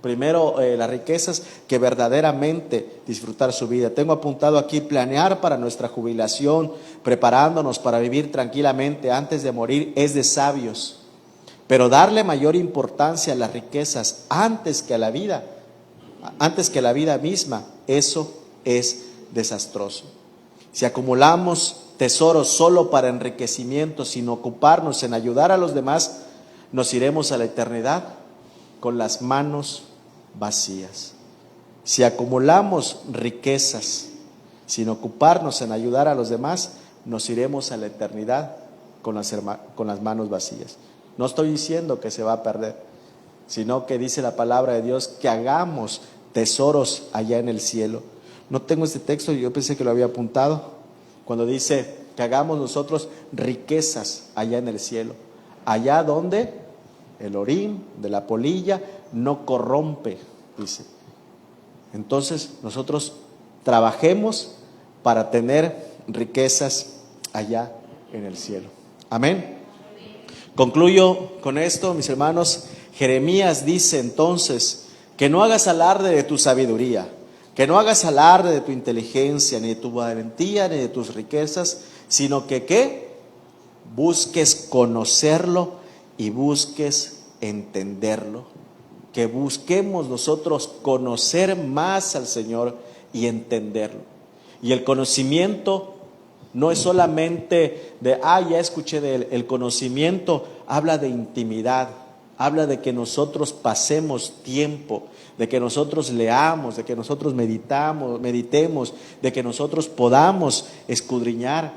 las riquezas que verdaderamente disfrutar su vida. Tengo apuntado aquí: planear para nuestra jubilación, preparándonos para vivir tranquilamente antes de morir, es de sabios. Pero darle mayor importancia a las riquezas antes que a la vida misma, eso es desastroso. Si acumulamos tesoros solo para enriquecimiento, sin ocuparnos en ayudar a los demás, nos iremos a la eternidad con las manos vacías. Si acumulamos riquezas sin ocuparnos en ayudar a los demás, nos iremos a la eternidad con las manos vacías. No estoy diciendo que se va a perder, sino que dice la palabra de Dios que hagamos tesoros allá en el cielo. No tengo este texto, yo pensé que lo había apuntado, cuando dice que hagamos nosotros riquezas allá en el cielo, allá donde el orín de la polilla no corrompe, dice. Entonces nosotros trabajemos para tener riquezas allá en el cielo. Amén. Concluyo con esto, mis hermanos. Jeremías dice entonces que no hagas alarde de tu sabiduría, que no hagas alarde de tu inteligencia, ni de tu valentía, ni de tus riquezas, sino que ¿qué? Busques conocerlo y busques entenderlo. Que busquemos nosotros conocer más al Señor y entenderlo. Y el conocimiento no es solamente de, ya escuché de él. El conocimiento habla de intimidad, habla de que nosotros pasemos tiempo, de que nosotros leamos, de que nosotros meditemos, de que nosotros podamos escudriñar,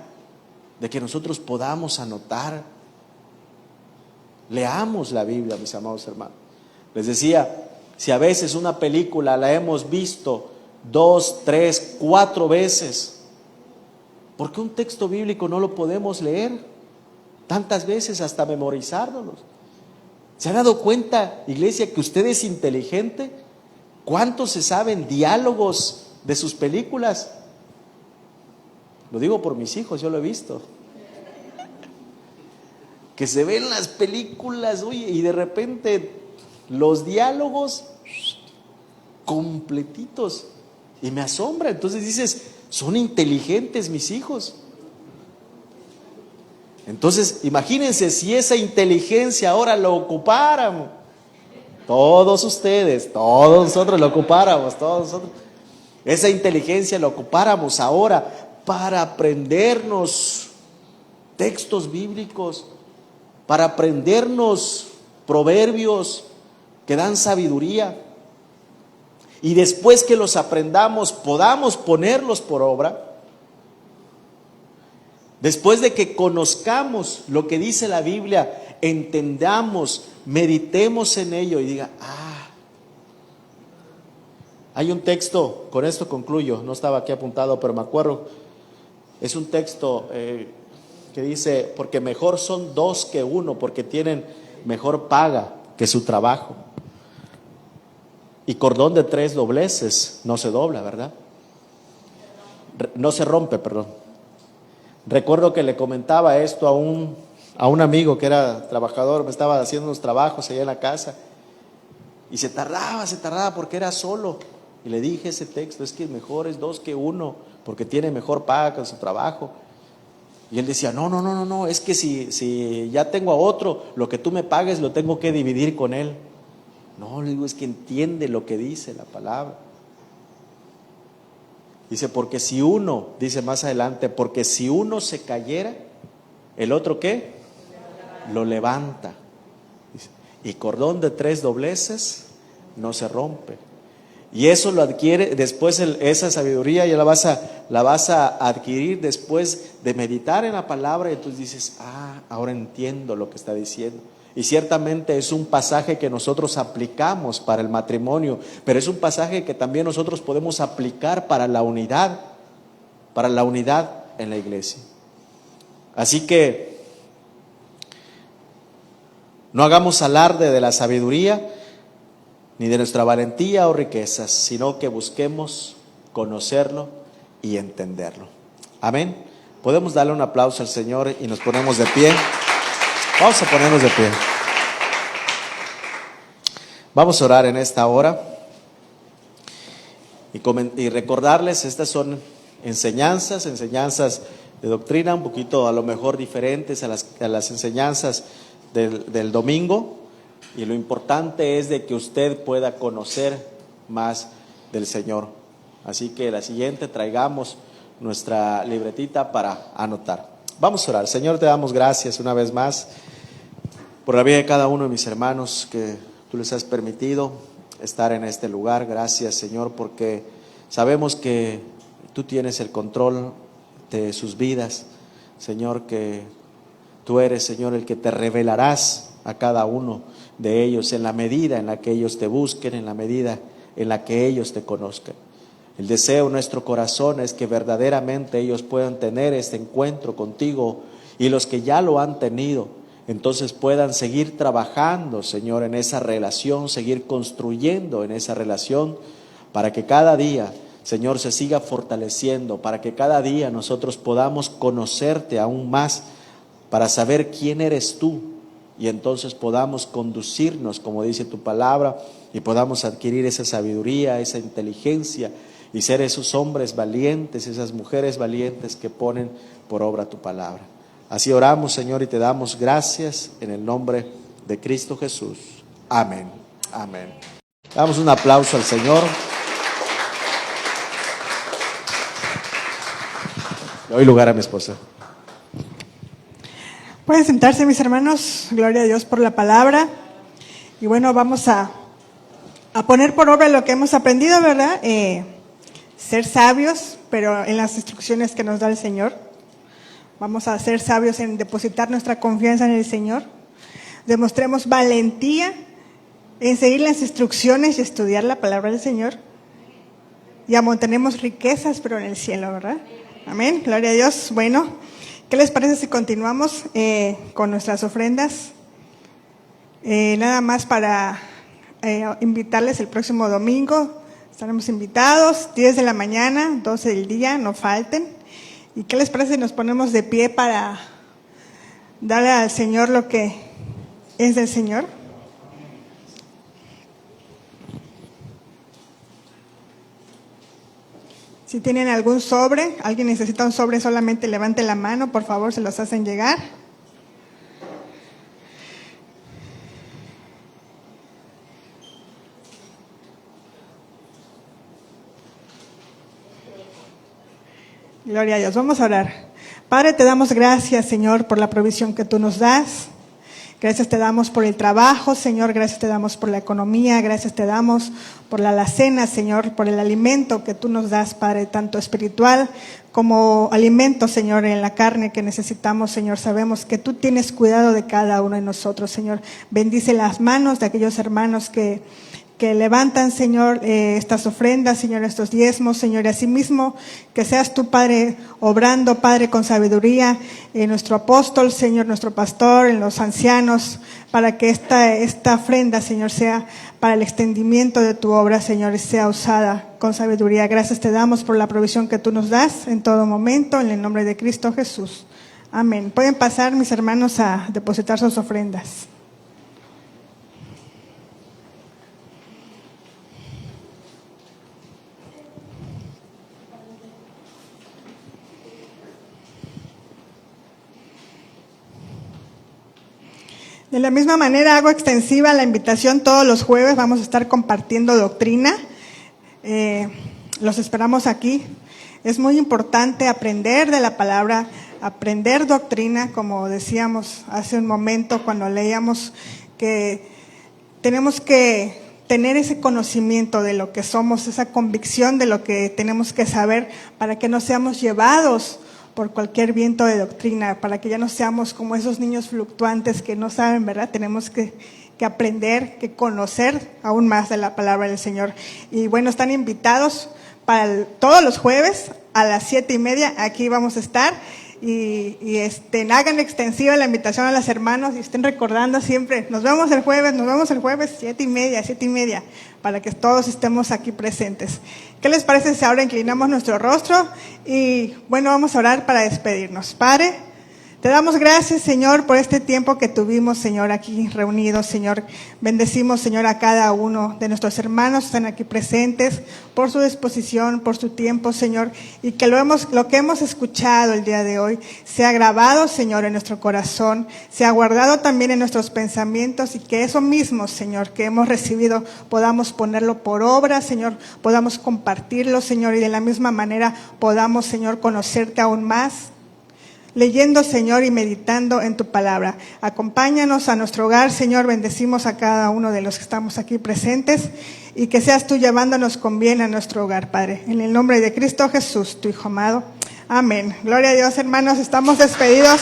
de que nosotros podamos anotar. Leamos la Biblia, mis amados hermanos. Les decía, si a veces una película la hemos visto 2, 3, 4 veces, ¿por qué un texto bíblico no lo podemos leer tantas veces hasta memorizárnoslo? ¿Se ha dado cuenta, iglesia, que usted es inteligente? ¿Cuántos se saben diálogos de sus películas? Lo digo por mis hijos, yo lo he visto. Que se ven las películas, oye, y de repente los diálogos completitos, y me asombra. Entonces dices, son inteligentes mis hijos. Entonces imagínense si esa inteligencia ahora lo ocupáramos, todos ustedes, todos nosotros lo ocupáramos, todos nosotros, esa inteligencia lo ocupáramos ahora para aprendernos textos bíblicos, para aprendernos proverbios que dan sabiduría, y después que los aprendamos podamos ponerlos por obra. Después de que conozcamos lo que dice la Biblia, entendamos, meditemos en ello y diga, hay un texto, con esto concluyo, no estaba aquí apuntado, pero me acuerdo, es un texto que dice, porque mejor son 2 que 1, porque tienen mejor paga que su trabajo. Y cordón de 3 dobleces no se dobla, ¿verdad? No se rompe, perdón. Recuerdo que le comentaba esto a un amigo que era trabajador, me estaba haciendo unos trabajos allá en la casa, y se tardaba porque era solo. Y le dije ese texto, es que mejor es 2 que 1, porque tiene mejor paga que su trabajo. Y él decía, no, es que si ya tengo a otro, lo que tú me pagues lo tengo que dividir con él. No, le digo, es que entiende lo que dice la palabra. Dice, porque si uno, dice más adelante, porque si uno se cayera, ¿el otro qué? Lo levanta. Dice, y cordón de 3 dobleces no se rompe. Y eso lo adquiere después, esa sabiduría ya la vas a adquirir después de meditar en la palabra, y entonces dices, ahora entiendo lo que está diciendo. Y ciertamente es un pasaje que nosotros aplicamos para el matrimonio, pero es un pasaje que también nosotros podemos aplicar para la unidad en la iglesia. Así que no hagamos alarde de la sabiduría, ni de nuestra valentía o riquezas, sino que busquemos conocerlo y entenderlo. Amén. Podemos darle un aplauso al Señor y nos ponemos de pie. Vamos a ponernos de pie. Vamos a orar en esta hora y recordarles, estas son enseñanzas de doctrina, un poquito a lo mejor diferentes a las enseñanzas del domingo, y lo importante es de que usted pueda conocer más del Señor. Así que la siguiente traigamos nuestra libretita para anotar. Vamos a orar. Señor, te damos gracias una vez más por la vida de cada uno de mis hermanos que tú les has permitido estar en este lugar. Gracias, Señor, porque sabemos que tú tienes el control de sus vidas. Señor, que tú eres, Señor, el que te revelarás a cada uno de ellos en la medida en la que ellos te busquen, en la medida en la que ellos te conozcan. El deseo de nuestro corazón es que verdaderamente ellos puedan tener este encuentro contigo, y los que ya lo han tenido, entonces puedan seguir trabajando, Señor, en esa relación, seguir construyendo en esa relación, para que cada día, Señor, se siga fortaleciendo, para que cada día nosotros podamos conocerte aún más, para saber quién eres tú, y entonces podamos conducirnos, como dice tu palabra, y podamos adquirir esa sabiduría, esa inteligencia, y ser esos hombres valientes, esas mujeres valientes que ponen por obra tu palabra. Así oramos, Señor, y te damos gracias en el nombre de Cristo Jesús. Amén. Amén. Damos un aplauso al Señor. Le doy lugar a mi esposa. Pueden sentarse, mis hermanos. Gloria a Dios por la palabra. Y bueno, vamos a poner por obra lo que hemos aprendido, ¿verdad? Ser sabios, pero en las instrucciones que nos da el Señor. Vamos a ser sabios en depositar nuestra confianza en el Señor. Demostremos valentía en seguir las instrucciones y estudiar la palabra del Señor. Y amontonemos riquezas, pero en el cielo, ¿verdad? Amén. Gloria a Dios. Bueno, ¿qué les parece si continuamos con nuestras ofrendas? Nada más para invitarles el próximo domingo. Estaremos invitados, 10 de la mañana, 12 del día, no falten. ¿Y qué les parece si nos ponemos de pie para darle al Señor lo que es del Señor? Si tienen algún sobre, alguien necesita un sobre, solamente levante la mano, por favor, se los hacen llegar. Gloria a Dios. Vamos a orar. Padre, te damos gracias, Señor, por la provisión que tú nos das. Gracias te damos por el trabajo, Señor. Gracias te damos por la economía. Gracias te damos por la alacena, Señor, por el alimento que tú nos das, Padre, tanto espiritual como alimento, Señor, en la carne que necesitamos, Señor. Sabemos que tú tienes cuidado de cada uno de nosotros, Señor. Bendice las manos de aquellos hermanos que levantan, Señor, estas ofrendas, Señor, estos diezmos, Señor, y asimismo que seas tú, Padre, obrando, Padre, con sabiduría en nuestro apóstol, Señor, nuestro pastor, en los ancianos, para que esta ofrenda, Señor, sea para el extendimiento de tu obra, Señor, y sea usada con sabiduría. Gracias te damos por la provisión que tú nos das en todo momento, en el nombre de Cristo Jesús. Amén. Pueden pasar, mis hermanos, a depositar sus ofrendas. De la misma manera hago extensiva la invitación todos los jueves, vamos a estar compartiendo doctrina, los esperamos aquí. Es muy importante aprender de la palabra, aprender doctrina, como decíamos hace un momento cuando leíamos que tenemos que tener ese conocimiento de lo que somos, esa convicción de lo que tenemos que saber para que no seamos llevados por cualquier viento de doctrina, para que ya no seamos como esos niños fluctuantes que no saben, ¿verdad? Tenemos que aprender, que conocer aún más de la palabra del Señor. Y bueno, están invitados para todos los jueves a las 7:30, aquí vamos a estar. Y hagan extensiva la invitación a los hermanos y estén recordando siempre, nos vemos el jueves, 7:30, para que todos estemos aquí presentes. ¿Qué les parece si ahora inclinamos nuestro rostro? Y bueno, vamos a orar para despedirnos. Padre, te damos gracias, Señor, por este tiempo que tuvimos, Señor, aquí reunidos, Señor. Bendecimos, Señor, a cada uno de nuestros hermanos que están aquí presentes, por su disposición, por su tiempo, Señor, y que lo que hemos escuchado el día de hoy sea grabado, Señor, en nuestro corazón, sea guardado también en nuestros pensamientos, y que eso mismo, Señor, que hemos recibido, podamos ponerlo por obra, Señor, podamos compartirlo, Señor, y de la misma manera podamos, Señor, conocerte aún más, leyendo, Señor, y meditando en tu palabra. Acompáñanos a nuestro hogar, Señor, bendecimos a cada uno de los que estamos aquí presentes, y que seas tú llevándonos con bien a nuestro hogar, Padre. En el nombre de Cristo Jesús, tu Hijo amado. Amén. Gloria a Dios, hermanos, estamos despedidos.